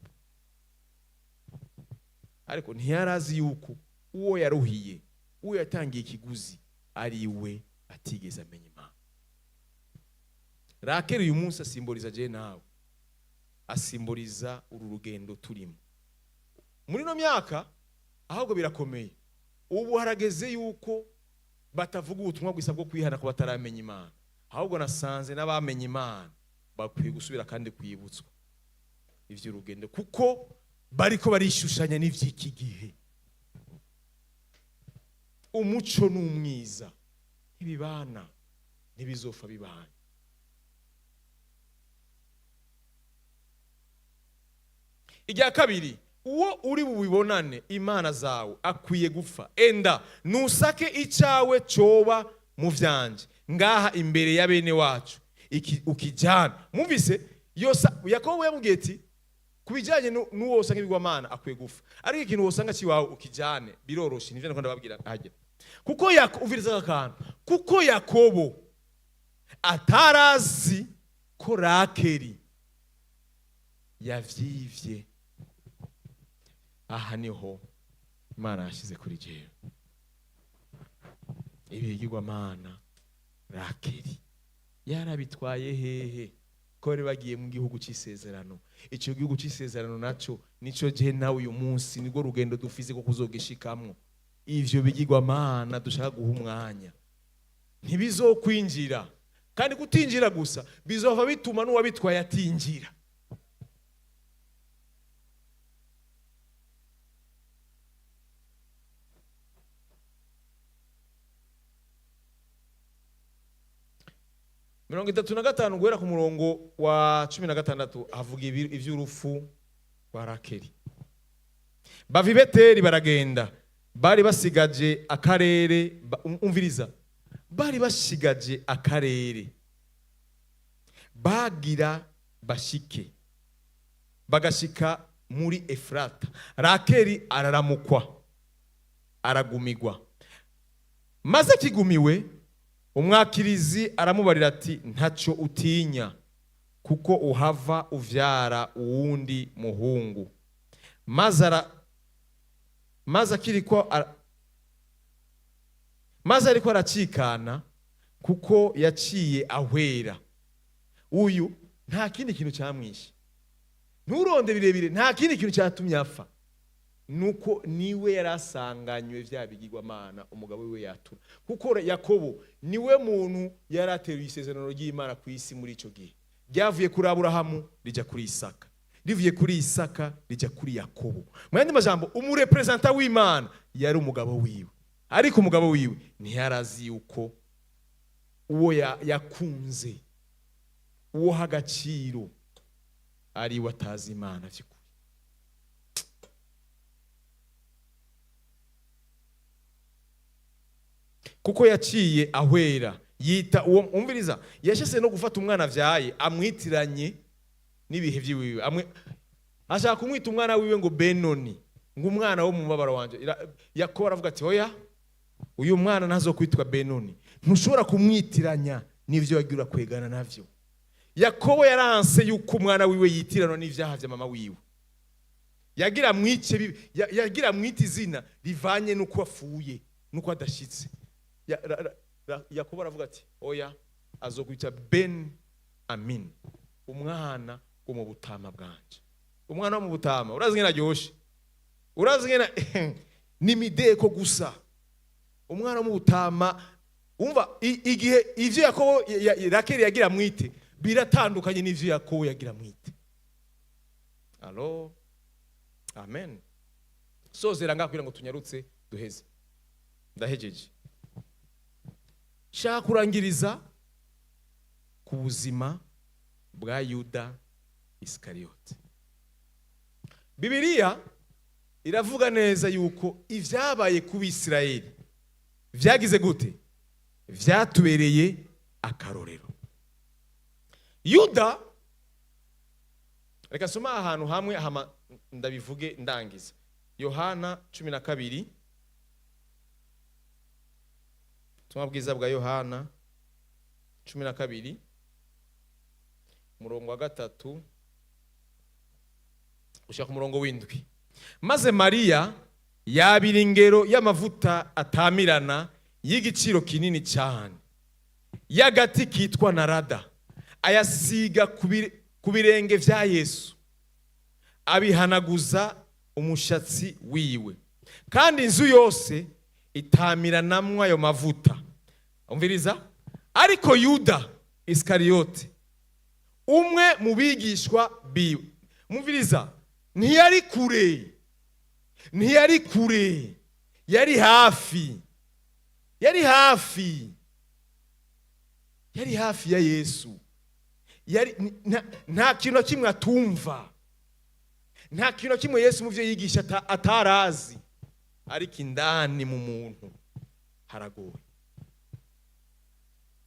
Ariko ntiyarazi yuko uwo yaruhiye, uwo yatangiye ikiguzi ari we atigeze amenya Imana. Rakeri uyu munsi asimboliza je nawe, asimboliza uru rugendo turimo. Muri no myaka ahubwo birakomeye, ubu harageze yuko batavuga ubutumwa bwisa bwo kwihana ko bataramenya Imana, ahubwo nasanze n'abamenye Imana bakwiye gusubira kandi kwibutswa ivyo rugendo, kuko bariko barishushanya n'ivy'iki gihe. umuco n'umwiza ntibibana, ntibizofa bibana. Ijya kabiri, uwo uri bubibonane imana zawe akwiye gupfa, enda nusake icyawe cyoba mu vyanje ngaha imbere ya bene wacu ukijana. Mumvise Yakobo yamubwiye ati kubijanye n'uwo usanga ibigwamana akwiye gupfa, ariko ikintu wosanga kiwawe ukijane biroroshe. Nivyo ndakunda babwira hajya, kuko uviriza akantu, kuko Yakobo atarazi ko Rakeri yavyivye. Aha niho Imana yashize kuri jewe ibigirwamana. Rakeri yarabitwaye hehe ko bari bagiye mu gihugu cy'isezerano? Icyo gihugu cy'isezerano naco nico je nawe uyu munsi nibwo rugendo dufize ko kuzogishikamwo. Ivyo bigirwamana dushaka guha umwanya ntibizokwinjira, kandi kutinjira gusa bizova bituma n'uwabitwaye atinjira. Mirongo 35 guhera ku murongo wa 16 havuga ivy'urufu rwa Rakeri. Bava i Beteli baragenda, bari basigaje akarere. Umviriza, bari bashigaje akarere bagira bashike, bagashika muri Efrata. Rakeri araramukwa, aragumigwa. Maze kigumiwe, umwakirizi aramubarira ati ntaco utinya, kuko uhava uvyara uwundi muhungu. Maze ariko aracikana, kuko yaciye ahwera. Uyu nta kindi kintu cyamwishe, nturonde birebire, nta kindi kintu cyatumye apfa, nuko niwe yarasanganywe vya bigirwamana umugabo wiwe yatura. Kuko Yakobo niwe muntu yarateruye isezerano ry'Imana ku isi muri ico gihe. Ryavuye kuri Aburahamu rija kuri Isaka, rivuye kuri Isaka rija kuri Yakobo. Mu yandi majambo, umurepresenta w'Imana yari umugabo wiwe, ariko umugabo wiwe ntiyarazi uko uwo yakunze, uwo hagaciro ari watazi Imana vy'ukuri. Kuko yaciye ahwera, yita uwo, umviriza, yashese no gufata umwana avyaye amwitiranye n'ibihe vyiwiwe. Ashaka kumwita umwana wiwe ngo Benoni, ngo umwana wo mu mabara wanje. Yakobo aravuga ati oya, uyu mwana ntazokwitwa Benoni, ntushobora kumwitiranya n'ivyo yagira kwegana navyo. Yakobo yaranse yuko umwana wiwe yitiranwa n'ivyaha vya mama wiwe. Yagira mwite izina rivanye nuko afuye, nuko adashitse. Yakobo aravuga ati oya, azokwita Ben Amin, umwana wo mu butama bwanje. Umwana wo mu butama urazi ngena ryoshe, urazi ngena nimideko gusa. Umwana wo mu butama, umva igihe ivyo Yakobo Rakeri yagira mwite biratandukanye n'ivyo Yakobo yagira mwite. Allo, amen. Sozera ngakwira ngo tunyarutse duheze, ndahejeje. Shaka kurangiriza ku buzima bwa Yuda Iskariyote. Bibiliya iravuga neza yuko ivyabaye ku Bisirayeli vyagize gute? Vyatubereye akarorero. Yuda, reka soma ahantu hamwe ndabivuge ndangiza. Yohana 12, tumabwiza bwa Yohana 12 murongo wa 3 ushaka umurongo w'indwi. Maze Mariya yabira ingero y'amavuta atamirana y'igiciro kinini cyane y'agati kitwa narada, ayasiga ku birenge vya Yesu, abihanaguza umushatsi wiwe, kandi inzu yose itamiranamwo ayo mavuta. Umviriza, ariko Yuda Iskariyote, umwe mu bigishwa biwe, mumviriza, ntiyari kure, yari hafi. yari hafi ya Yesu, nta kintu kimwe atumva, nta kintu kimwe Yesu mu byo yigisha atarazi, ariko indani mu muntu haragoye.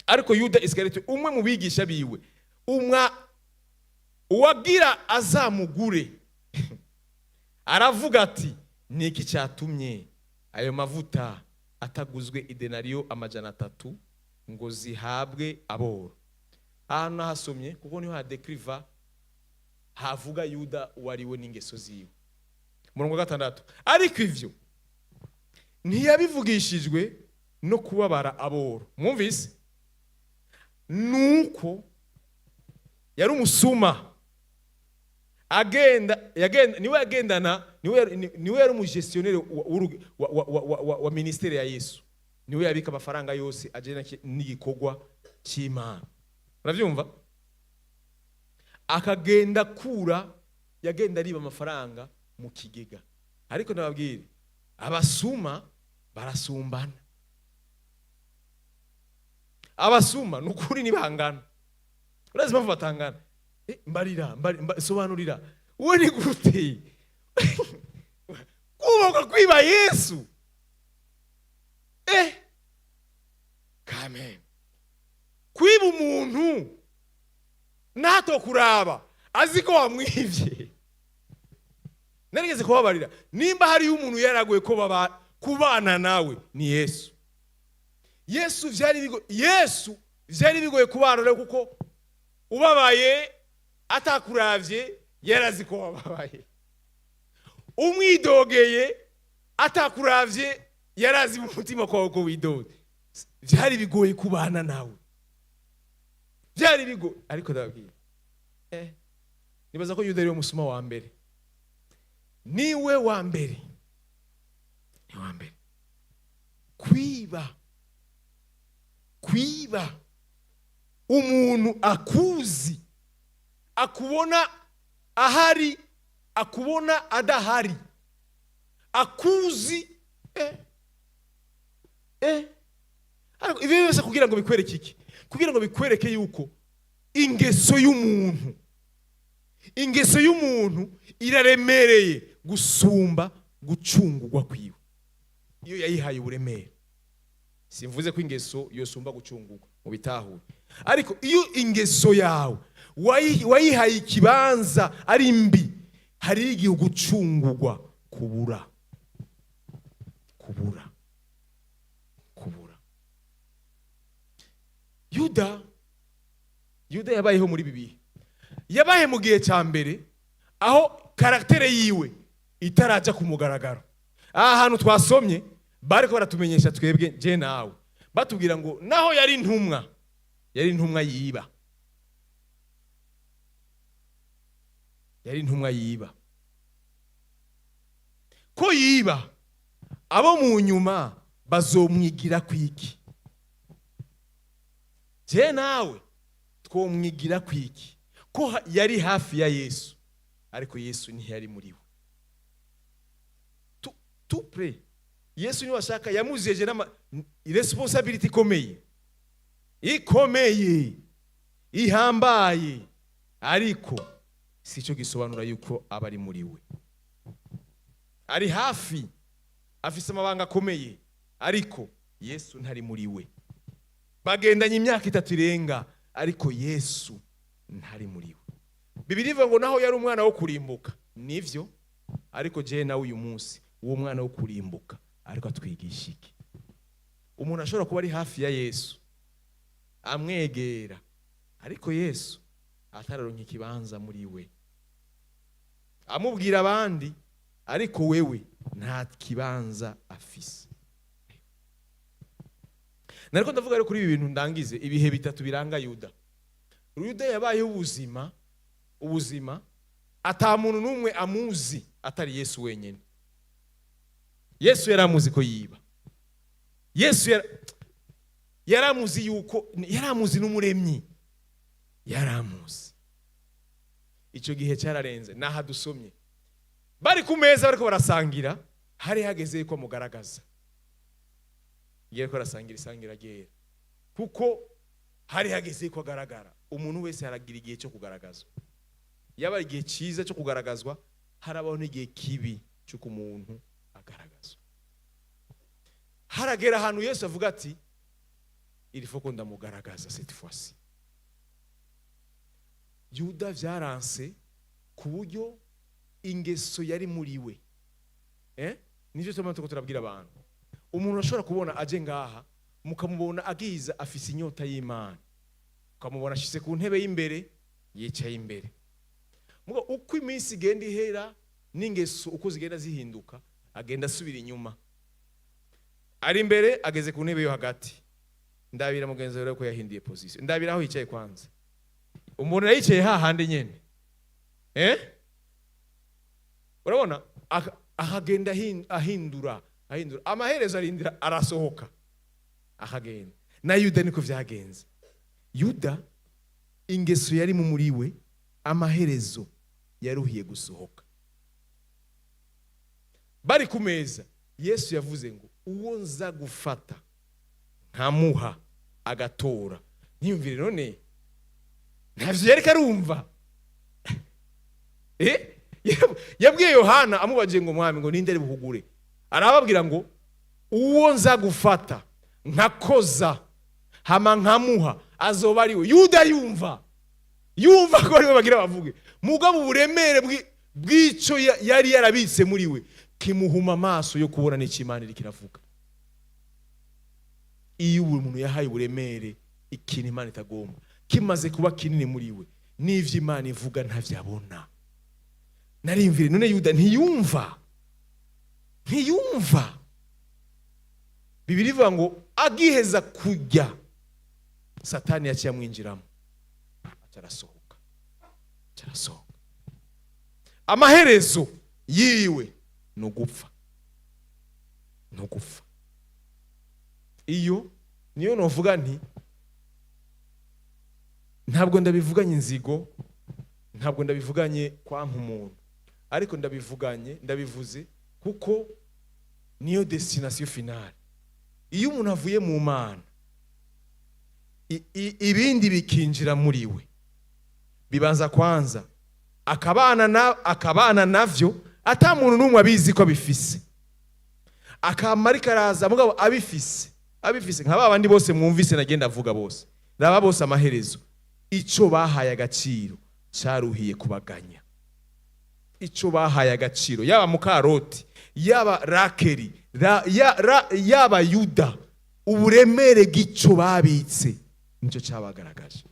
Ariko Yuda Iskariyoti, umwe mu bigisha biwe, uwagira azamugure aravuga ati, niki cyatumye ayo mavuta ataguzwe idenariyo 300 ngo zihabwe aboro? Ahantu nahasomye kuko niho hadekriva havuga Yuda wariwe n'ingeso ziwe. Murongo 6, ariko ivyo ntiyabivugishijwe no kubabara aboro. Mwumvise? Nuko yari umusuma, niwe yari umugestionnaire wa ministere ya Yesu, niwe yabika amafaranga yose agena n'igikorwa cy'Imana. Uravyumva? Akagenda kura, yagenda riba amafaranga mu kigega. Ariko nababwire, abasuma barasumbana. Abasuma nukuri nibangana. Urazi mpamvu batangana? Mbarira, sobanurira. Uwe ni gute kuboka kwiba Yesu? Amen. Kwiba umuntu nato kuraba azi ko wamwivye. Narigeze kubabarira, nimba hari umuntu yaragoye ko kubana nawe ni Yesu. Yesu vyari bigoye kubana nawe kuko ubabaye atakuravye yarazi ko wababaye. Umwidogeye atakuravye yarazi mu mutima kwawe ko widoge. Vyari bigoye kubana nawe. Vyari bigoye, ariko ndababwira, nibaza ko Yuda ari umusuma wa mbere. Niwe wa mbere. Ni wa mbere. Kwiba umuntu akuzi, akubona ahari, akubona adahari, akuzi. Ibi byose kugira ngo bikwereke iki? Kugira ngo bikwereke yuko ingeso y'umuntu iraremereye gusumba gucungurwa kwiwe. Iyo yayihaye uburemere. Simvuze ko ingeso yosumba gucungurwa mu bitahure, ariko iyo ingeso yawe wayihaye ikibanza ari mbi, hari igihe gucungurwa kubura. Yuda yabayeho muri bibihe. Yabaye mu gihe cya mbere aho karaktere yiwe itaraja ku mugaragaro. Aha hantu twasomye bariko baratumenyesha twebwe je nawe, batubwira ngo naho yari intumwa yiba. Ko yiba, abo mu nyuma bazomwigira kwiki? Je nawe twomwigira kwiki? Ko yari hafi ya Yesu, ariko Yesu ntiyari muri we. Tout près. Yesu niwe ashaka, yamuzeje responsibility ikomeye, ihambaye, ariko sico gisobanura yuko abari muri we. Ari hafi, afise amabanga akomeye, ariko Yesu ntari muri we. Bagendanye imyaka 3 irenga, ariko Yesu ntari muri we. Bibiliya ivuga ngo naho yari umwana wo kurimbuka, nivyo, ariko je nawe uyu munsi uwo mwana wo kurimbuka, ariko atwigisha iki? Umuntu ashobora kuba ari hafi ya Yesu, amwegera, ariko Yesu atararonka ikibanza muri we. Amubwira abandi, ariko wewe nta kibanza afise. Nariko ndavuga rero kuri ibi bintu ndangize ibihe bitatu biranga Yuda. Yuda yabaye ubuzima ata muntu numwe amuzi atari Yesu wenyene. Yesu yaramuzi ko yiba. Yesu yaramuzi yuko yaramuzi n'umuremyi. Yaramuzi. Ico gihe cyararenze, naha dusomye. Bari ku meza bariko barasangira, hari hageze ko mugaragaza. ngiye ko arasangira isangira ryera, kuko hari hageze ko agaragara. Umuntu wese haragira igihe cyo kugaragazwa, yaba igihe cyiza cyo kugaragazwa, harabaho n'igihe kibi cyo kumuntu agaragazwa. Haragera ahantu Yesu avuga ati il faut ko ndamugaragaza cette fois-ci. Yuda vyaranse ku buryo ingeso yari muri we, nivyo tuko turabwira abantu. Umuntu ashobora kubona aje ngaha mukamubona agiza afise inyota y'Imana, ukamubona ashise ku ntebe y'imbere yicaye imbere, mugo uko iminsi igenda ihera n'ingeso uko zigenda zihinduka agenda asubira inyuma. Ari imbere ageze ku ntebe yo hagati, ndabira mugenzi wawe ko yahindiye position, ndabira aho yicaye kwanza, umuntu yicaye hahandi nyene, urabona akagenda ahindura amaherezo arindira arasohoka akagenda. Na Yuda niko vyagenze. Yuda ingeso yari mu muri we, amaherezo yaruhiye gusohoka. Bari ku meza, Yesu yavuze ngo uwo nza gufata nkamuha agatora. Niyumvire none ntavyo yari karumva. Yabwiye Yohana amubaje ngo mwami ngo ninde ari buhugure, arababwira ngo uwo nza gufata nkakoza hama nkamuha azoba ari we. Yuda yumva ko ariwe bagira bavuge, mugabo uburemere bw'ico yari yarabitse muri we kimuhuma amaso yo kubona n'icyo Imana iri kiravuga. Iyo umuntu yahaye uburemere ikintu Imana itagomba kimaze kuba kinini muri we, n'ivyo Imana ivuga ntavyabona. Narimvire none Yuda ntiyumva. Bibiri ivuga ngo agiheza kujya Satani yaciye amwinjiramo, atarasohoka. Amaherezo yiwe no gupfa. Iyo niyo novuga nti ntabwo ndabivuganye inzigo, ntabwo ndabivuganye kwa nk'umuntu, ariko ndabivuze kuko niyo destination finale. Iyo umuntu avuye mu Mana, ibindi bikinjira muri we, bibanza kwanza akabana navyo ata muntu numwe abizi ko abifise, akamarika araza mugabo abifise nk'aba bandi bose mwumvise nagenda avuga bose, raba bose amaherezo ico bahaye agaciro caruhiye kubaganya. Ico bahaye agaciro, yaba Mukaroti, yaba Rakeri, yaba Yuda, uburemere bw'ico babitse nico cabagaragaje.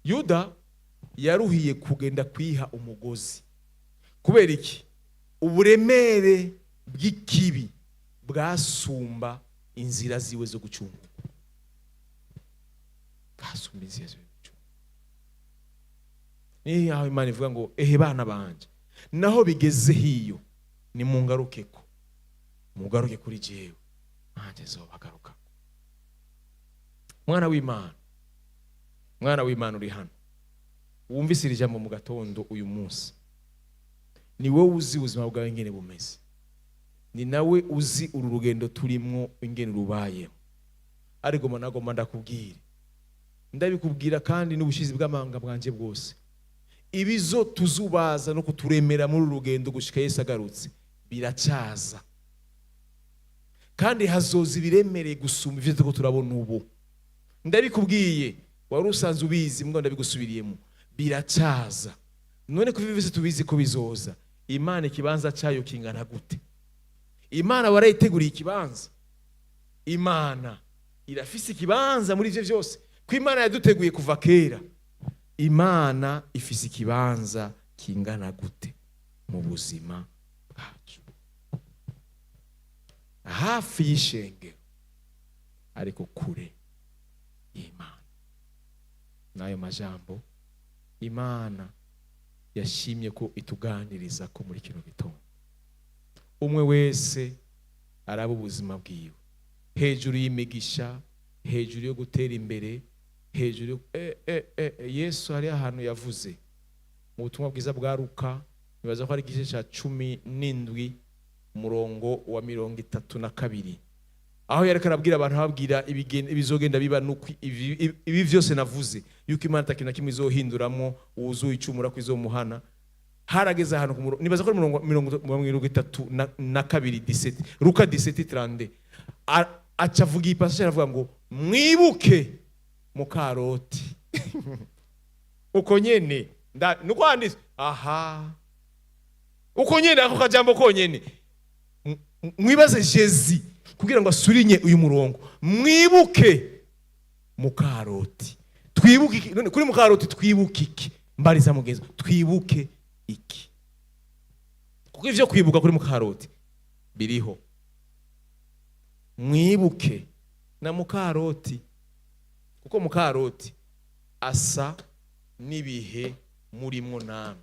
Yuda yaruhiye kugenda kwiha umugozi. Kubera iki? Uburemere bw'ikibi bwasumba inzira ziwe zo gucungura. Ni aho Imana ivuga ngo ehe bana banje, naho bigeze hiyo ni mungarukeko, mugaruke kuri jewe nanje zobagaruka. Mwana w'Imana uri hano, wumvise iri jambo mu gatondo uyu munsi, ni wowe uzi ubuzima bwawe ingene bumeze, ni nawe uzi uru rugendo turimwo ingene rubaye. Ariko nagomba ndakubwire, ndabikubwira kandi n'ubushizi bw'amanga bwanje bwose, ibizo tuzubaza no kuturemera muri urugendo gushika Yesu agarutse biracaza, kandi hazoza ibiremereye gusumba ivyo tuko turabona ubu. Ndabikubwiye, wari usanzwe ubizi mbwo ndabigusubiriyemo, biracaza. None ko bivise tubizi ko bizoza, Imana ikibanza cyayo kingana gute? Imana warayiteguriye ikibanza. Imana irafise ikibanza muri ivyo vyose, ko Imana yaduteguye kuva kera. Imana ifise ikibanza kingana gute mu buzima bwacu? Hafi y'ishengero ariko kure y'Imana. Nayo majambo Imana yashimye ko ituganiriza ko muri kino gitondo. Umwe wese araba ubuzima bwiwe hejuru y'imigisha, hejuru yo gutera imbere, hejuru Yesu hari ahantu yavuze mu butumwa bwiza bwa Luka, nibaza ko ari igice ca 17, umurongo wa 32, aho yareka arabwira abantu, ababwira ibizogenda biba nuko ibi byose navuze yuko Imana atakintu kimwe izohinduramo uwuzuye icumura ko izomuhana. Harageze ahantu nibaza ko umurongo 32:17, Luka 17:32, acavuga iyi passage aravuga ngo mwibuke Mukaroti. Uko nyene nuko handitse uko nyene ako kajambo konyene mwibaze Jezi kugira ngo asurinye uyu murongo, mwibuke Mukaroti. Twibuke iki none kuri Mukaroti? Twibuke iki? Mbariza mugenzi, twibuke iki? Kuko ivyo kwibuka kuri Mukaroti biriho. Mwibuke na Mukaroti, kuko Mukaroti asa nibihe murimwo namwe,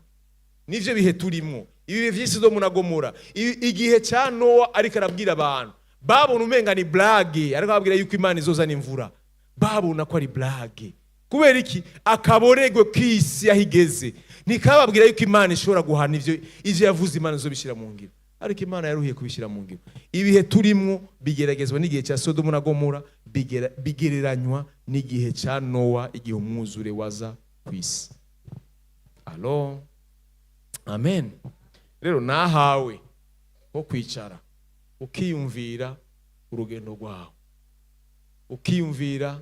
nivyo bihe turimwo, ibihe vy'Isodomu na Gomora, igihe cya Nowa. Ariko arabwira abantu, babona umenga ni blague, ariko ababwira yuko Imana izozana imvura, babona ko ari blague. Kubera iki? Akaboregwe kw'isi yahigeze, nikababwira yuko Imana ishobora guhana ivyo yavuze Imana izobishira mu ngiro. Ariko Imana yaruhiye kubishira mu ngiro. Ibihe turimwo bigeragezwa n'igihe cya Sodomu na Gomora, bigereranywa n'igihe cya Nowa, igihe umwuzure waza kw'isi. Alo, amen. Rero nahawe ho kwicara ukiyumvira urugendo rwawe, ukiyumvira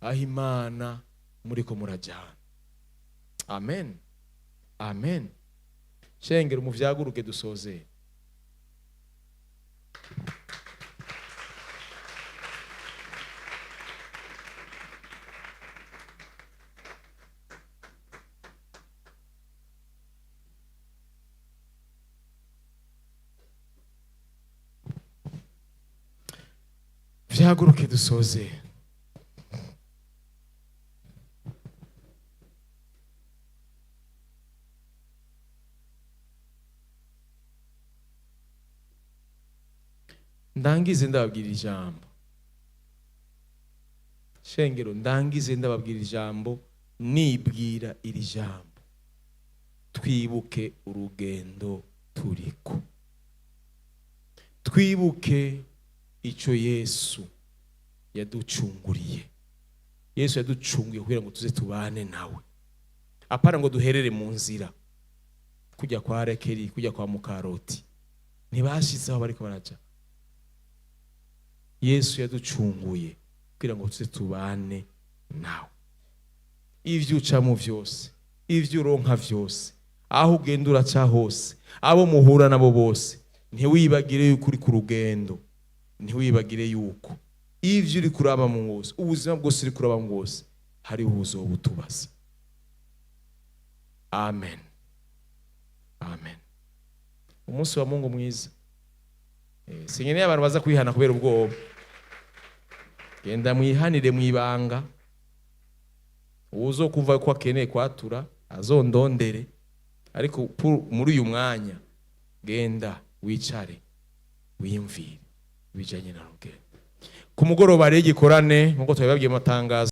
aho Imana muriko murajana. Amen, amen. Shengero muvyaguruke dusoze. Vyaguruke dusoze. Ndangize ndababwira ijambo. Shengero, ndangize ndababwira ijambo, nibwira iri jambo. Twibuke urugendo turiko. Twibuke ico Yesu yaducunguriye. Yesu yaducunguye kugira ngo tuze tubane nawe, apara ngo duherere mu nzira kujya kwa Rekeri, kujya kwa Mukaroti. Ntibashizeho bariko baraja. Yesu yaducunguye kugira ngo tuze tubane nawe. Ivyo ucamo vyose, ivyo uronka vyose, aho ugenda uraca hose, abo muhura nabo bose, ntiwibagire yuko uri ku rugendo. Ntiwibagire yuko ivyo uri kuraba mu bose, ubuzima bwose uri kuraba mu bose, hari uzobutubaza. Amen, amen. Umunsi wa Mungu mwiza. Sinkeneye abantu baza kwihana kubera ubwoba. Genda mwihanire mwibanga. Uzo kumva ko akeneye kwatura azondondere, ariko muri uyu mwanya genda wicare wiyumvire bijanye na rugendo. Ku mugoroba rero igikorane nkuko twabibabwiye mu matangazo